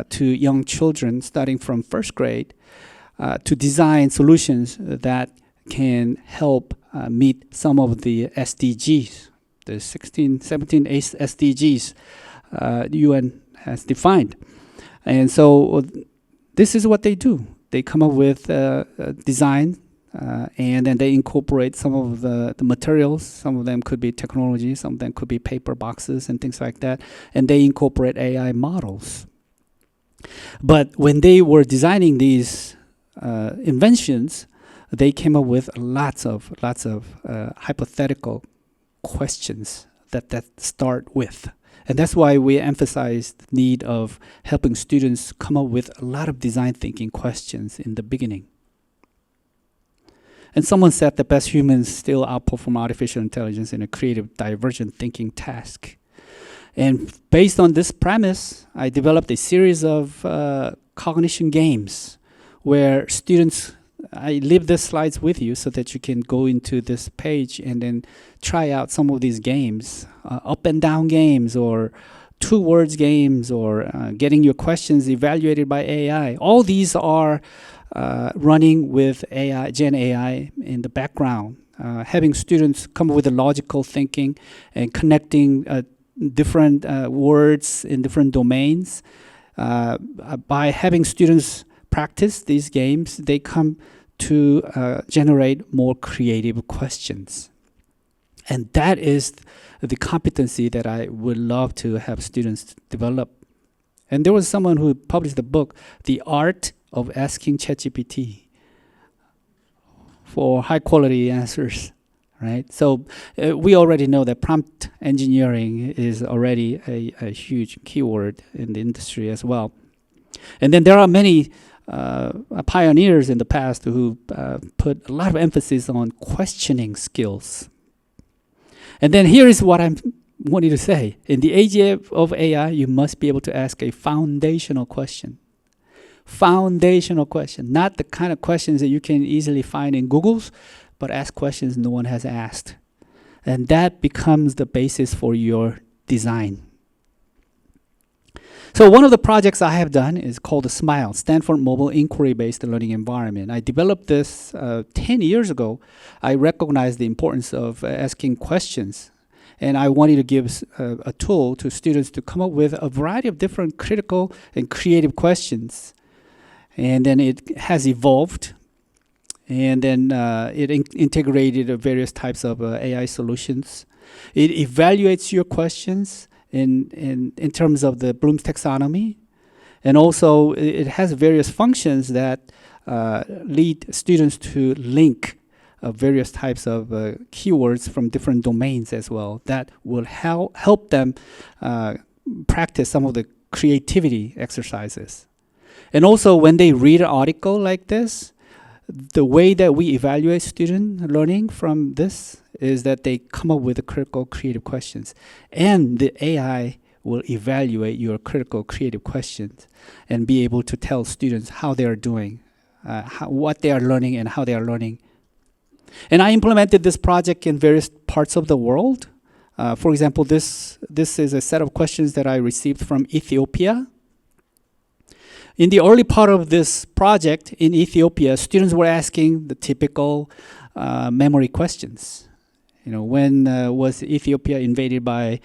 to young children starting from first grade to design solutions that can help meet some of the SDGs, the 16, 17 SDGs the UN has defined. And so this is what they do. They come up with design, and then they incorporate some of the materials. Some of them could be technology, some of them could be paper boxes and things like that, and they incorporate AI models. But when they were designing these inventions, they came up with lots of hypothetical questions that start with. And that's why we emphasize the need of helping students come up with a lot of design thinking questions in the beginning. And someone said that best humans still outperform artificial intelligence in a creative, divergent thinking task. And based on this premise, I developed a series of cognition games where students, I leave the slides with you so that you can go into this page and then try out some of these games, up and down games, or 2 words games, or getting your questions evaluated by AI. All these are running with AI, Gen AI in the background, having students come up with a logical thinking and connecting different words in different domains. By having students practice these games, they come to generate more creative questions. And that is the competency that I would love to have students develop. And there was someone who published the book, The Art of Asking ChatGPT for high quality answers, right? So we already know that prompt engineering is already a huge keyword in the industry as well. And then there are many pioneers in the past who put a lot of emphasis on questioning skills. And then here is what I'm wanting to say. In the age of AI, you must be able to ask a foundational question. Foundational question, not the kind of questions that you can easily find in Google's, but ask questions no one has asked. And that becomes the basis for your design. So one of the projects I have done is called the SMILE, Stanford Mobile Inquiry-Based Learning Environment. I developed this 10 years ago. I recognized the importance of asking questions, and I wanted to give a tool to students to come up with a variety of different critical and creative questions. And then it has evolved, and then it integrated various types of AI solutions. It evaluates your questions in terms of the Bloom's taxonomy, and also it has various functions that lead students to link various types of keywords from different domains as well that will help them practice some of the creativity exercises. And also when they read an article like this, the way that we evaluate student learning from this is that they come up with the critical creative questions, and the AI will evaluate your critical creative questions and be able to tell students how they are doing, what they are learning and how they are learning. And I implemented this project in various parts of the world. For example, this is a set of questions that I received from Ethiopia. In the early part of this project in Ethiopia, students were asking the typical memory questions. You know, when was Ethiopia invaded by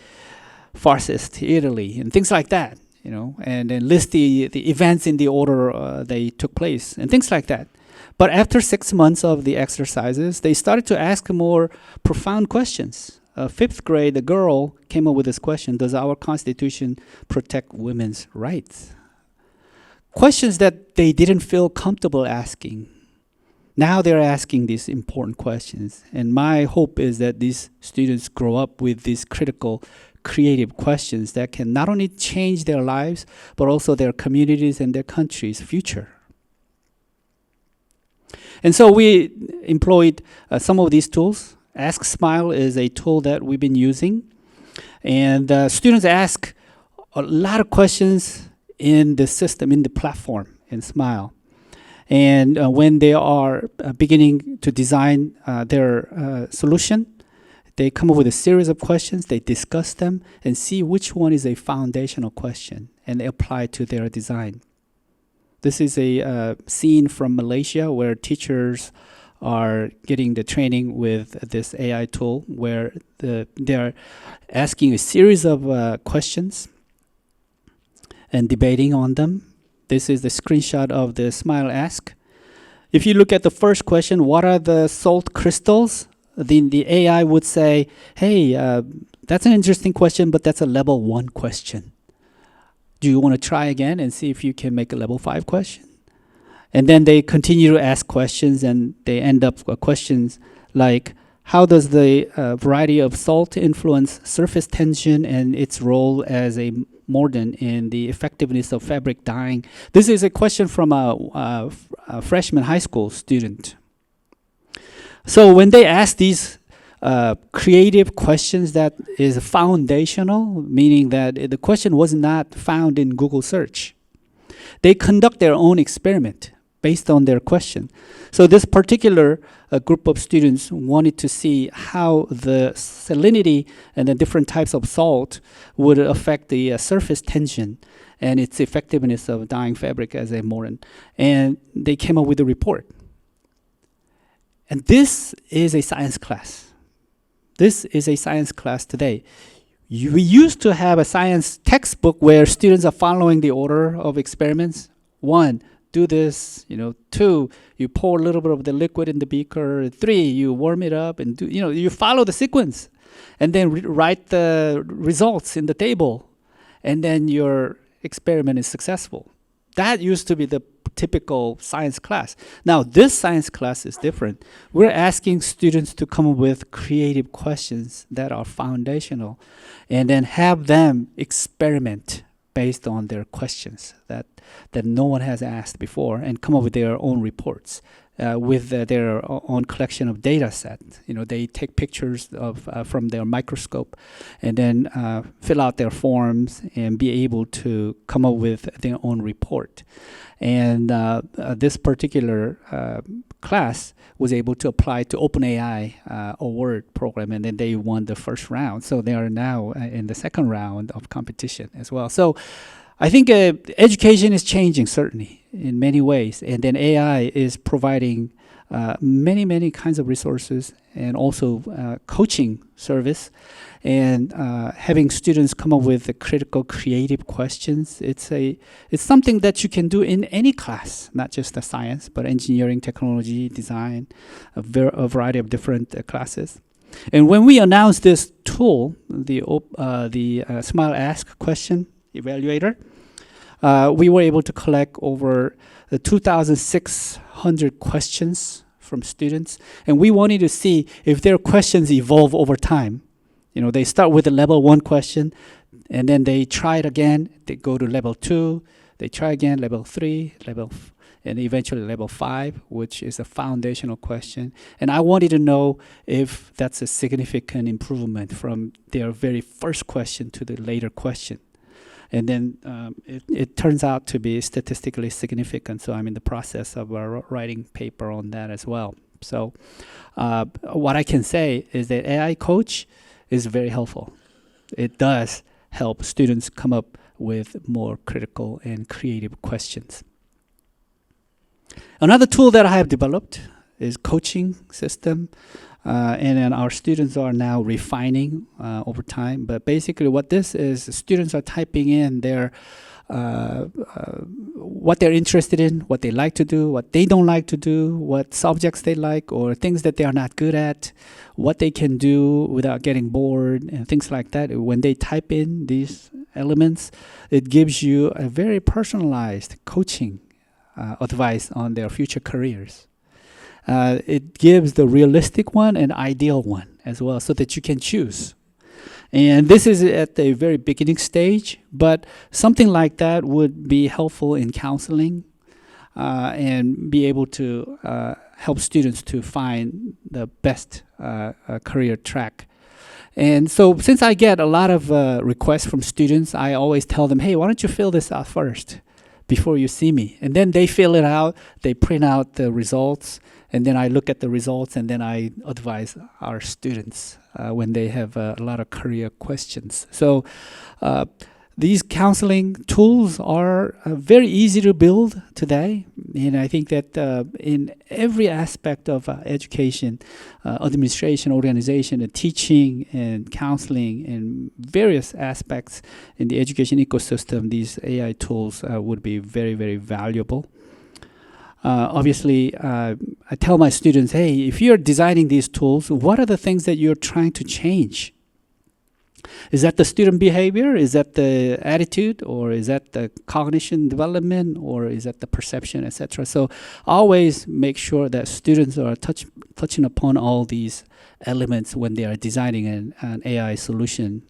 fascist Italy and things like that, you know, and then list the events in the order they took place and things like that. But after 6 months of the exercises, they started to ask more profound questions. 5th grade, a girl came up with this question: does our Constitution protect women's rights? Questions that they didn't feel comfortable asking. Now they're asking these important questions. And my hope is that these students grow up with these critical, creative questions that can not only change their lives, but also their communities and their country's future. And so we employed some of these tools. Ask Smile is a tool that we've been using. And students ask a lot of questions in the system, in the platform, in Smile. And when they are beginning to design their solution, they come up with a series of questions, they discuss them, and see which one is a foundational question, and they apply to their design. This is a scene from Malaysia where teachers are getting the training with this AI tool, where they're asking a series of questions and debating on them. This is the screenshot of the Smile Ask. If you look at the first question, what are the salt crystals? The AI would say, hey, that's an interesting question, but that's a level 1 question. Do you want to try again and see if you can make a level 5 question? And then they continue to ask questions, and they end up with questions like, how does the variety of salt influence surface tension and its role as a mordant in the effectiveness of fabric dyeing? This is a question from a freshman high school student. So when they ask these creative questions that is foundational, meaning that the question was not found in Google search, they conduct their own experiment based on their question. So this particular group of students wanted to see how the salinity and the different types of salt would affect the surface tension and its effectiveness of dyeing fabric as a mordant. And they came up with a report. And this is a science class. This is a science class today. We used to have a science textbook where students are following the order of experiments. 1, do this, 2, you pour a little bit of the liquid in the beaker. 3, you warm it up, and you follow the sequence, and then write the results in the table, and then your experiment is successful. That used to be the typical science class. Now, this science class is different. We're asking students to come up with creative questions that are foundational, and then have them experiment based on their questions that no one has asked before, and come up with their own reports with their own collection of data set. They take pictures of from their microscope, and then fill out their forms and be able to come up with their own report. And this particular class was able to apply to OpenAI award program, and then they won the first round. So they are now in the second round of competition as well. So I think education is changing, certainly, in many ways. And then AI is providing many kinds of resources and also coaching service. And having students come up with the critical, creative questions. It's something that you can do in any class, not just the science, but engineering, technology, design, a variety of different classes. And when we announced this tool, the Smile Ask question evaluator, we were able to collect over 2,600 questions from students, and we wanted to see if their questions evolve over time. You know, they start with a level 1 question, and then they try it again. They go to level 2. They try again, level 3, and eventually level 5, which is a foundational question. And I wanted to know if that's a significant improvement from their very first question to the later question. And then it turns out to be statistically significant. So I'm in the process of writing paper on that as well. So what I can say is that AI Coach is very helpful. It does help students come up with more critical and creative questions. Another tool that I have developed is coaching system. And then our students are now refining over time. But basically what this is, students are typing in their what they're interested in, what they like to do, what they don't like to do, what subjects they like, or things that they are not good at, what they can do without getting bored, and things like that. When they type in these elements, it gives you a very personalized coaching advice on their future careers. It gives the realistic one and ideal one as well, so that you can choose. And this is at the very beginning stage, but something like that would be helpful in counseling and be able to help students to find the best career track. And so since I get a lot of requests from students, I always tell them, hey, why don't you fill this out first before you see me? And then they fill it out, they print out the results, and then I look at the results, and then I advise our students when they have a lot of career questions. So these counseling tools are very easy to build today. And I think that in every aspect of education, administration, organization, and teaching, and counseling, and various aspects in the education ecosystem, these AI tools would be very, very valuable. Obviously, I tell my students, hey, if you're designing these tools, what are the things that you're trying to change? Is that the student behavior? Is that the attitude? Or is that the cognition development? Or is that the perception, etc.? So always make sure that students are touching upon all these elements when they are designing an AI solution,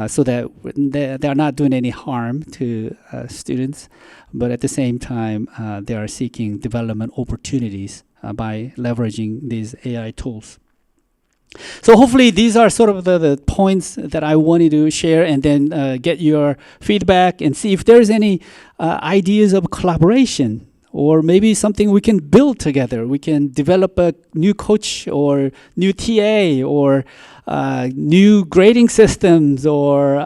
so that they are not doing any harm to students, but at the same time, they are seeking development opportunities by leveraging these AI tools. So hopefully these are sort of the points that I wanted to share, and then get your feedback and see if there's any ideas of collaboration, or maybe something we can build together. We can develop a new coach, or new TA, or new grading systems, or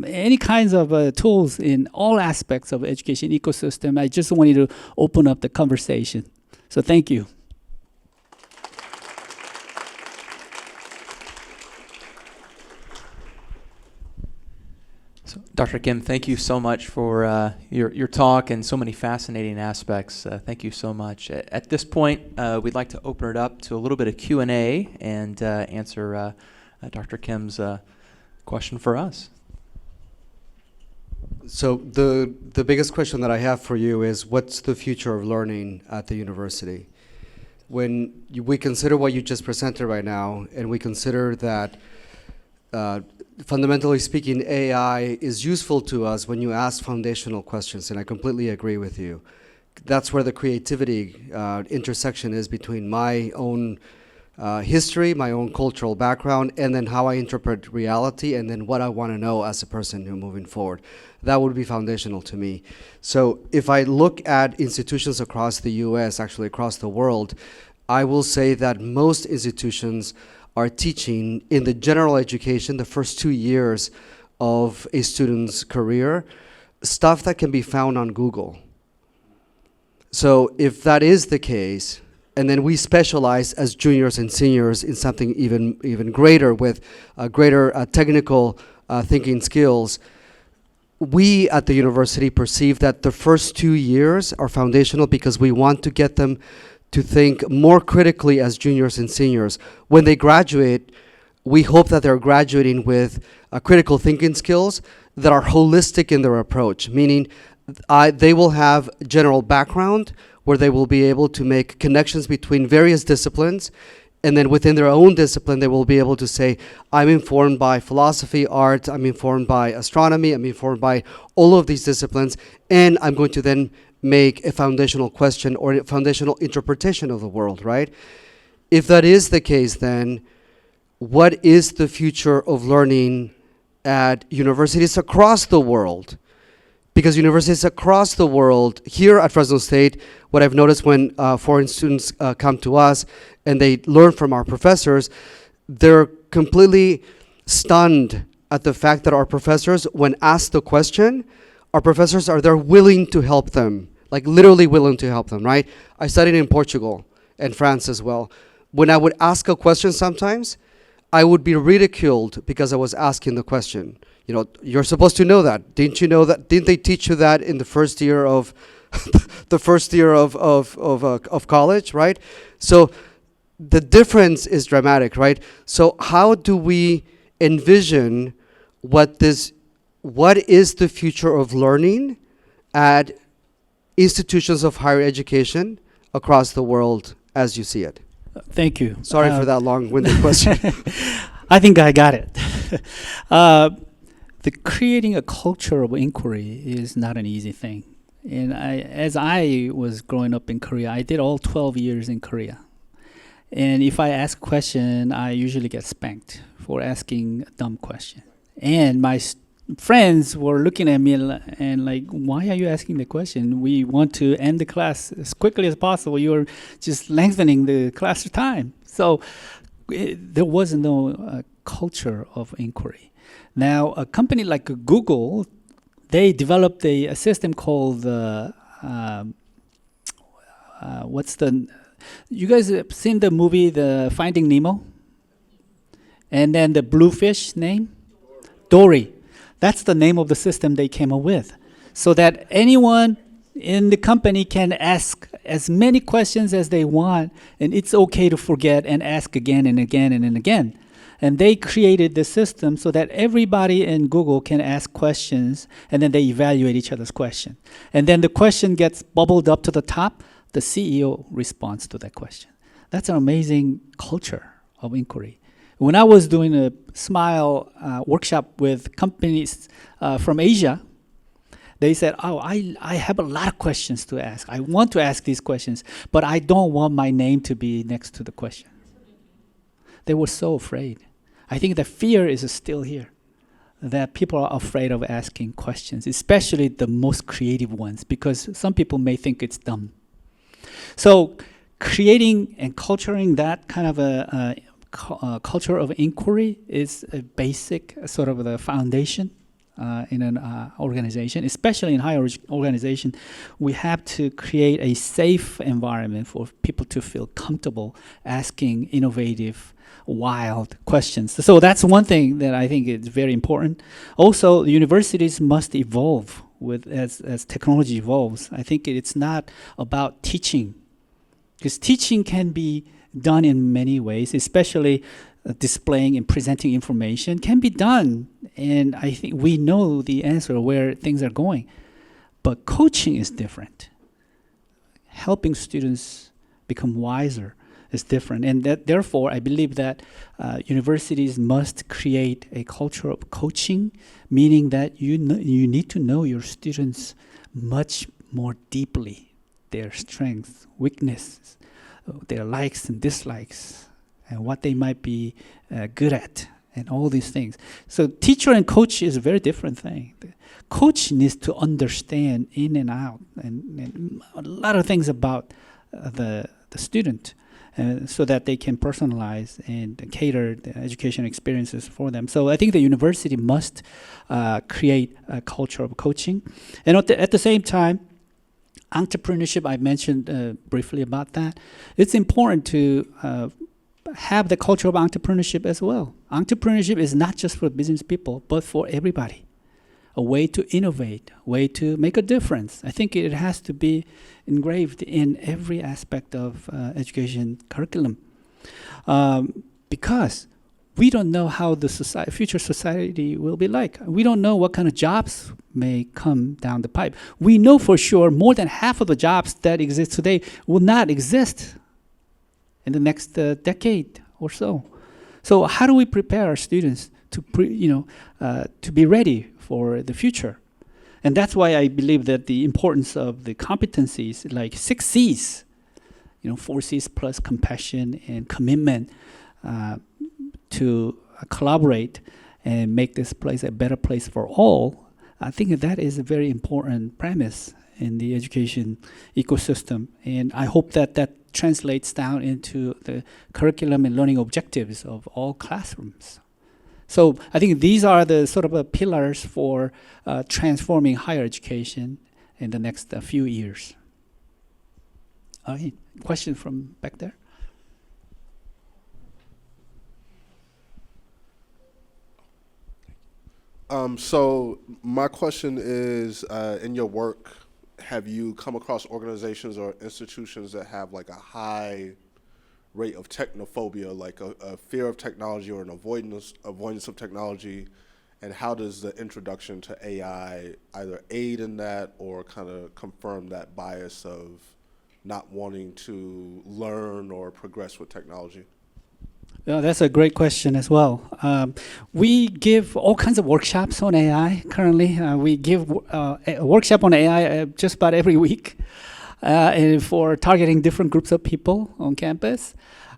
any kinds of tools in all aspects of education ecosystem. I just wanted to open up the conversation. So thank you. So, Dr. Kim, thank you so much for your talk and so many fascinating aspects. Thank you so much. At this point, we'd like to open it up to a little bit of Q&A and answer Dr. Kim's question for us. So the biggest question that I have for you is, what's the future of learning at the university? When we consider what you just presented right now, and we consider that fundamentally speaking, AI is useful to us when you ask foundational questions, and I completely agree with you. That's where the creativity intersection is between my own history, my own cultural background, and then how I interpret reality, and then what I want to know as a person moving forward. That would be foundational to me. So if I look at institutions across the US, actually across the world, I will say that most institutions are teaching in the general education, the first 2 years of a student's career, stuff that can be found on Google. So if that is the case, and then we specialize as juniors and seniors in something even greater with greater technical thinking skills, we at the university perceive that the first 2 years are foundational because we want to get them to think more critically as juniors and seniors. When they graduate, we hope that they're graduating with critical thinking skills that are holistic in their approach, meaning they will have general background where they will be able to make connections between various disciplines, and then within their own discipline, they will be able to say, I'm informed by philosophy, art, I'm informed by astronomy, I'm informed by all of these disciplines, and I'm going to then make a foundational question or a foundational interpretation of the world, right? If that is the case, then what is the future of learning at universities across the world? Because universities across the world, here at Fresno State, what I've noticed when foreign students come to us and they learn from our professors, they're completely stunned at the fact that our professors, when asked the question, our professors are there willing to help them, like literally willing to help them, right? I studied in Portugal and France as well. When I would ask a question sometimes, I would be ridiculed because I was asking the question. You know, you're supposed to know that. Didn't you know that? Didn't they teach you that in the first year of the first year of college, right? So the difference is dramatic, right? So how do we envision what is the future of learning at institutions of higher education across the world as you see it? Thank you. Sorry for that long-winded question. I think I got it. Creating a culture of inquiry is not an easy thing. And as I was growing up in Korea, I did all 12 years in Korea. And if I ask a question, I usually get spanked for asking a dumb question. And my friends were looking at me and like, why are you asking the question? We want to end the class as quickly as possible. You're just lengthening the class time. So there was no culture of inquiry. Now, a company like Google, they developed a system called you guys have seen the movie The Finding Nemo? And then the blue fish name? Dory. That's the name of the system they came up with. So that anyone in the company can ask as many questions as they want, and it's okay to forget and ask again and again and again. And they created the system so that everybody in Google can ask questions, and then they evaluate each other's question. And then the question gets bubbled up to the top, the CEO responds to that question. That's an amazing culture of inquiry. When I was doing a Smile workshop with companies from Asia, they said, oh, I have a lot of questions to ask. I want to ask these questions, but I don't want my name to be next to the question. They were so afraid. I think the fear is still here, that people are afraid of asking questions, especially the most creative ones, because some people may think it's dumb. So creating and culturing that kind of a culture of inquiry is a basic sort of the foundation in an organization, especially in higher organization. We have to create a safe environment for people to feel comfortable asking innovative, wild questions. So that's one thing that I think is very important. Also, universities must evolve with as technology evolves. I think it's not about teaching, because teaching can be done in many ways, especially displaying and presenting information can be done. And I think we know the answer where things are going. But coaching is different. Helping students become wiser is different. And that, therefore, I believe that universities must create a culture of coaching, meaning that you need to know your students much more deeply, their strengths, weaknesses, their likes and dislikes, and what they might be good at, and all these things. So teacher and coach is a very different thing. The coach needs to understand in and out and a lot of things about the student. so that they can personalize and cater the education experiences for them. So I think the university must create a culture of coaching. And at the same time, entrepreneurship, I mentioned briefly about that. It's important to have the culture of entrepreneurship as well. Entrepreneurship is not just for business people, but for everybody. A way to innovate, a way to make a difference. I think it has to be engraved in every aspect of education curriculum. Because we don't know how the future society will be like. We don't know what kind of jobs may come down the pipe. We know for sure more than half of the jobs that exist today will not exist in the next decade or so. So how do we prepare our students to be ready for the future? And that's why I believe that the importance of the competencies, like 6 C's, 4 C's plus compassion and commitment to collaborate and make this place a better place for all. I think that is a very important premise in the education ecosystem. And I hope that that translates down into the curriculum and learning objectives of all classrooms. So I think these are the sort of pillars for transforming higher education in the next few years. Question from back there? So my question is, in your work, have you come across organizations or institutions that have like a high rate of technophobia, like a fear of technology or an avoidance of technology, and how does the introduction to AI either aid in that or kind of confirm that bias of not wanting to learn or progress with technology? Yeah, that's a great question as well. We give all kinds of workshops on AI currently. We give a workshop on AI just about every week and for targeting different groups of people on campus.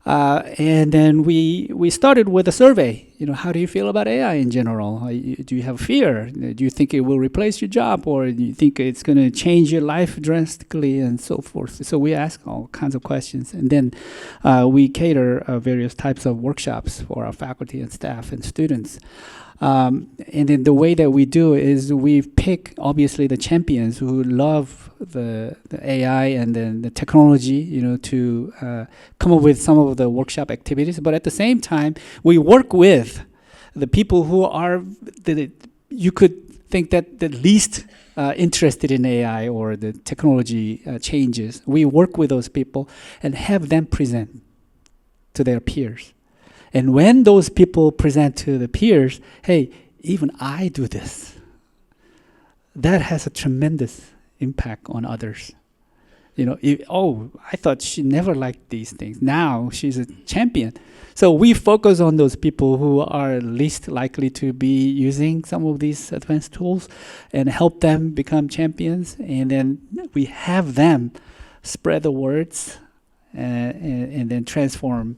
And then we started with a survey. How do you feel about AI in general? Do you have fear? Do you think it will replace your job, or do you think it's going to change your life drastically, and so forth? So we ask all kinds of questions, and then we cater various types of workshops for our faculty and staff and students. And then the way that we do is we pick, obviously, the champions who love the AI and then the technology, to come up with some of the workshop activities. But at the same time, we work with the people who are, you could think that the least interested in AI or the technology changes. We work with those people and have them present to their peers. And when those people present to the peers, hey, even I do this, that has a tremendous impact on others. I thought she never liked these things. Now she's a champion. So we focus on those people who are least likely to be using some of these advanced tools and help them become champions. And then we have them spread the words and then transform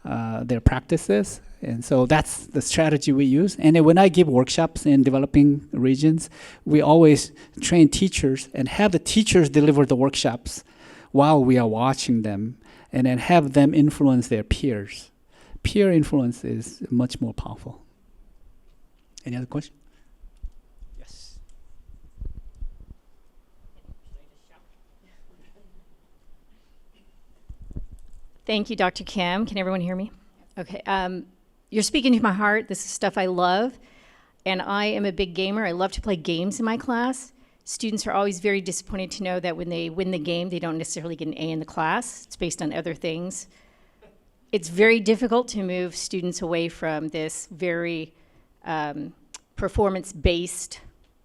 their practices. And so that's the strategy we use. And then when I give workshops in developing regions, we always train teachers and have the teachers deliver the workshops while we are watching them, and then have them influence their peers. Peer influence is much more powerful. Any other question? Yes. Thank you, Dr. Kim. Can everyone hear me? Okay. You're speaking to my heart. This is stuff I love. And I am a big gamer. I love to play games in my class. Students are always very disappointed to know that when they win the game, they don't necessarily get an A in the class. It's based on other things. It's very difficult to move students away from this very performance-based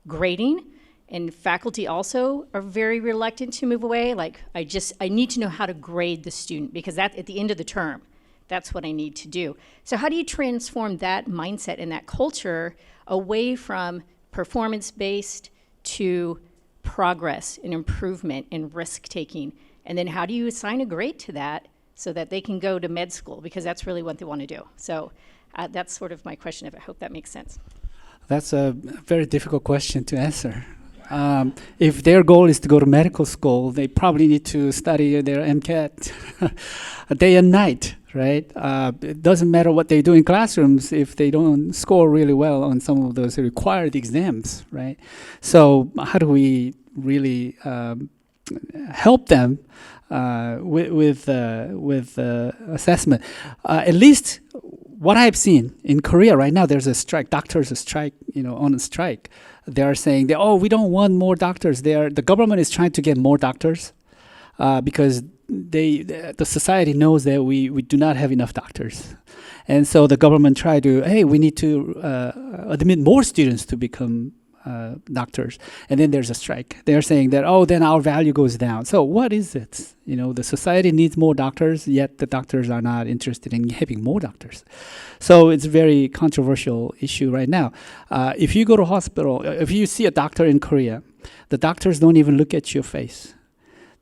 grading. And faculty also are very reluctant to move away. Like, I need to know how to grade the student, because that at the end of the term, that's what I need to do. So how do you transform that mindset and that culture away from performance-based to progress and improvement and risk-taking? And then how do you assign a grade to that so that they can go to med school, because that's really what they want to do? So that's sort of my question. I hope that makes sense. That's a very difficult question to answer. If their goal is to go to medical school, they probably need to study their MCAT day and night, right? It doesn't matter what they do in classrooms if they don't score really well on some of those required exams, right? So how do we really help them with assessment? At least what I've seen in Korea right now, there's a strike. Doctors are on a strike. They are saying that, we don't want more doctors. The government is trying to get more doctors because the society knows that we do not have enough doctors. And so the government tried to, we need to admit more students to become doctors. And then there's a strike. They're saying that, then our value goes down. So what is it? The society needs more doctors, yet the doctors are not interested in having more doctors. So it's a very controversial issue right now. If you go to hospital, if you see a doctor in Korea, the doctors don't even look at your face.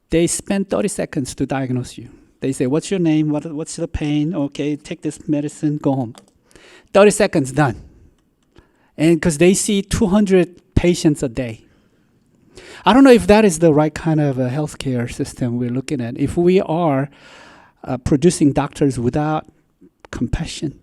They spend 30 seconds to diagnose you. They say, what's your name? What's the pain? Okay, take this medicine, go home. 30 seconds, done. And because they see 200 patients a day. I don't know if that is the right kind of a healthcare system we're looking at. If we are producing doctors without compassion,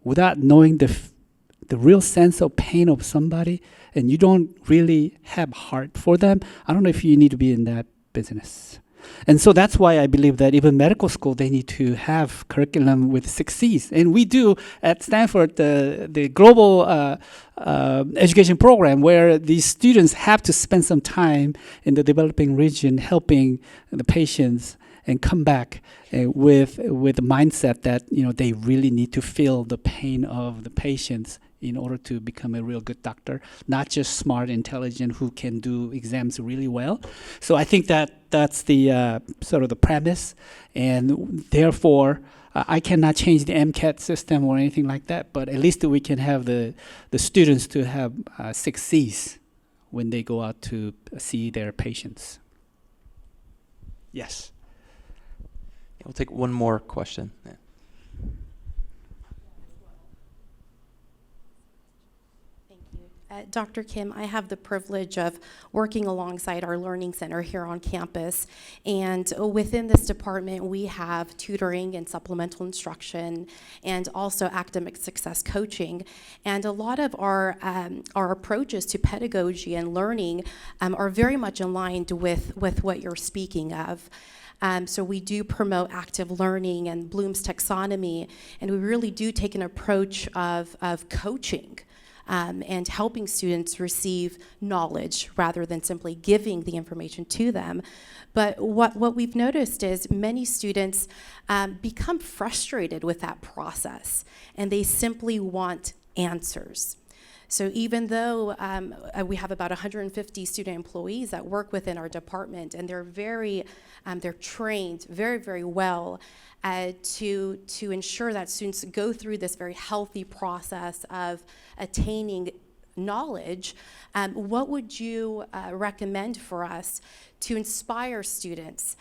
without knowing the real sense of pain of somebody, and you don't really have heart for them, I don't know if you need to be in that business. And so that's why I believe that even medical school, they need to have curriculum with 6 C's. And we do at Stanford the global education program where these students have to spend some time in the developing region helping the patients and come back with the mindset that they really need to feel the pain of the patients in order to become a real good doctor, not just smart, intelligent, who can do exams really well. So I think that's the sort of the premise, and therefore I cannot change the MCAT system or anything like that, but at least we can have the students to have 6 C's when they go out to see their patients. Yes. We'll take one more question. Yeah. Dr. Kim, I have the privilege of working alongside our Learning Center here on campus, and within this department we have tutoring and supplemental instruction and also academic success coaching, and a lot of our approaches to pedagogy and learning are very much aligned with what you're speaking of. So we do promote active learning and Bloom's taxonomy, and we really do take an approach of coaching and helping students receive knowledge rather than simply giving the information to them. But what we've noticed is many students become frustrated with that process, and they simply want answers. So even though we have about 150 student employees that work within our department, and they're trained very, very well to ensure that students go through this very healthy process of attaining knowledge, what would you recommend for us to inspire students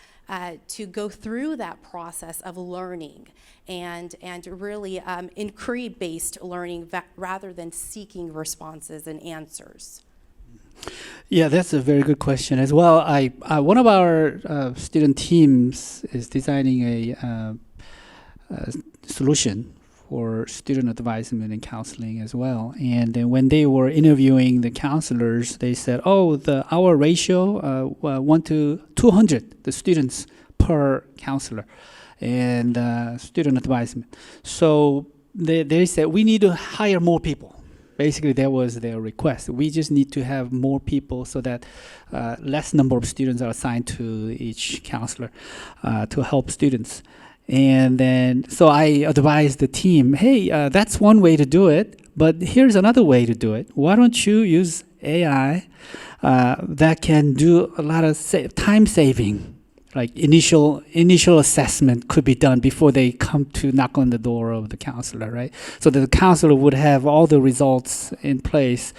to go through that process of learning and really inquiry-based learning rather than seeking responses and answers? Yeah, that's a very good question as well. One of our student teams is designing a solution for student advisement and counseling as well. And then when they were interviewing the counselors, they said, our ratio 1 to 200, the students per counselor and student advisement. So they said, we need to hire more people. Basically, that was their request. We just need to have more people so that less number of students are assigned to each counselor to help students. And then, so I advised the team, hey, that's one way to do it, but here's another way to do it. Why don't you use AI that can do a lot of time saving? Like initial assessment could be done before they come to knock on the door of the counselor, right? So that the counselor would have all the results in place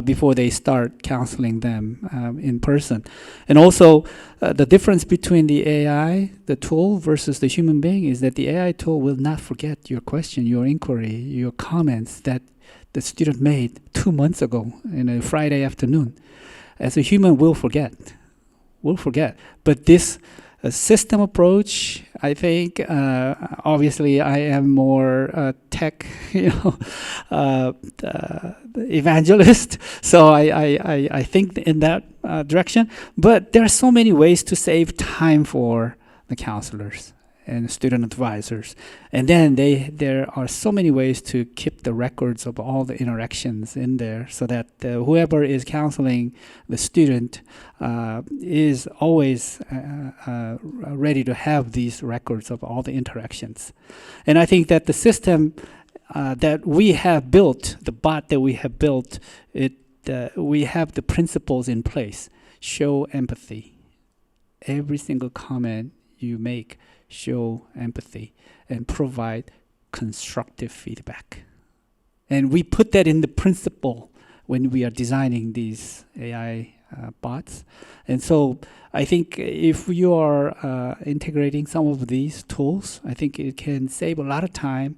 before they start counseling them in person. And also, the difference between the AI, the tool, versus the human being is that the AI tool will not forget your question, your inquiry, your comments that the student made 2 months ago in a Friday afternoon. as a human, we'll forget. But this system approach, I think, obviously I am more tech, evangelist. So I think in that direction. But there are so many ways to save time for the counselors and student advisors. And then there are so many ways to keep the records of all the interactions in there so that whoever is counseling the student is always ready to have these records of all the interactions. And I think that the system that we have built, the bot that we have built, we have the principles in place. Show empathy. Every single comment you make, show empathy and provide constructive feedback. And we put that in the principle when we are designing these AI bots. And so I think if you are integrating some of these tools, I think it can save a lot of time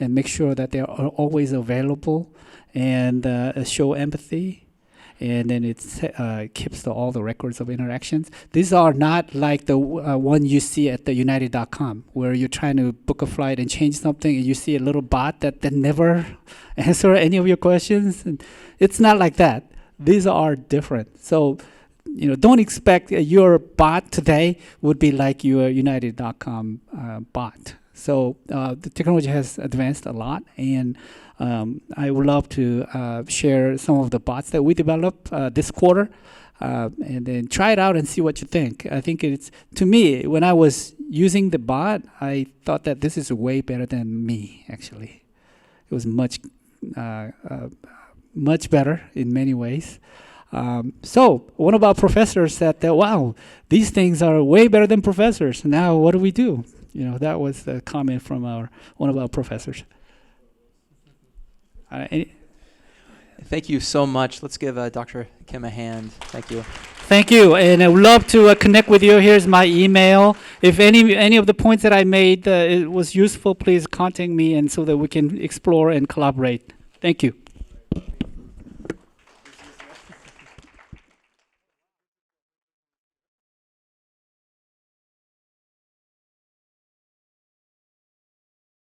and make sure that they are always available and show empathy. And then it keeps all the records of interactions. These are not like the one you see at the United.com, where you're trying to book a flight and change something, and you see a little bot that never answer any of your questions. And it's not like that. These are different. So, don't expect your bot today would be like your United.com bot. So the technology has advanced a lot, and I would love to share some of the bots that we developed this quarter, and then try it out and see what you think. I think to me, when I was using the bot, I thought that this is way better than me, actually. It was much better in many ways. So one of our professors said that, wow, these things are way better than professors. Now what do we do? That was the comment from one of our professors. Thank you so much. Let's give Dr. Kim a hand. Thank you. Thank you, and I would love to connect with you. Here's my email. If any of the points that I made it was useful, please contact me, and so that we can explore and collaborate. Thank you.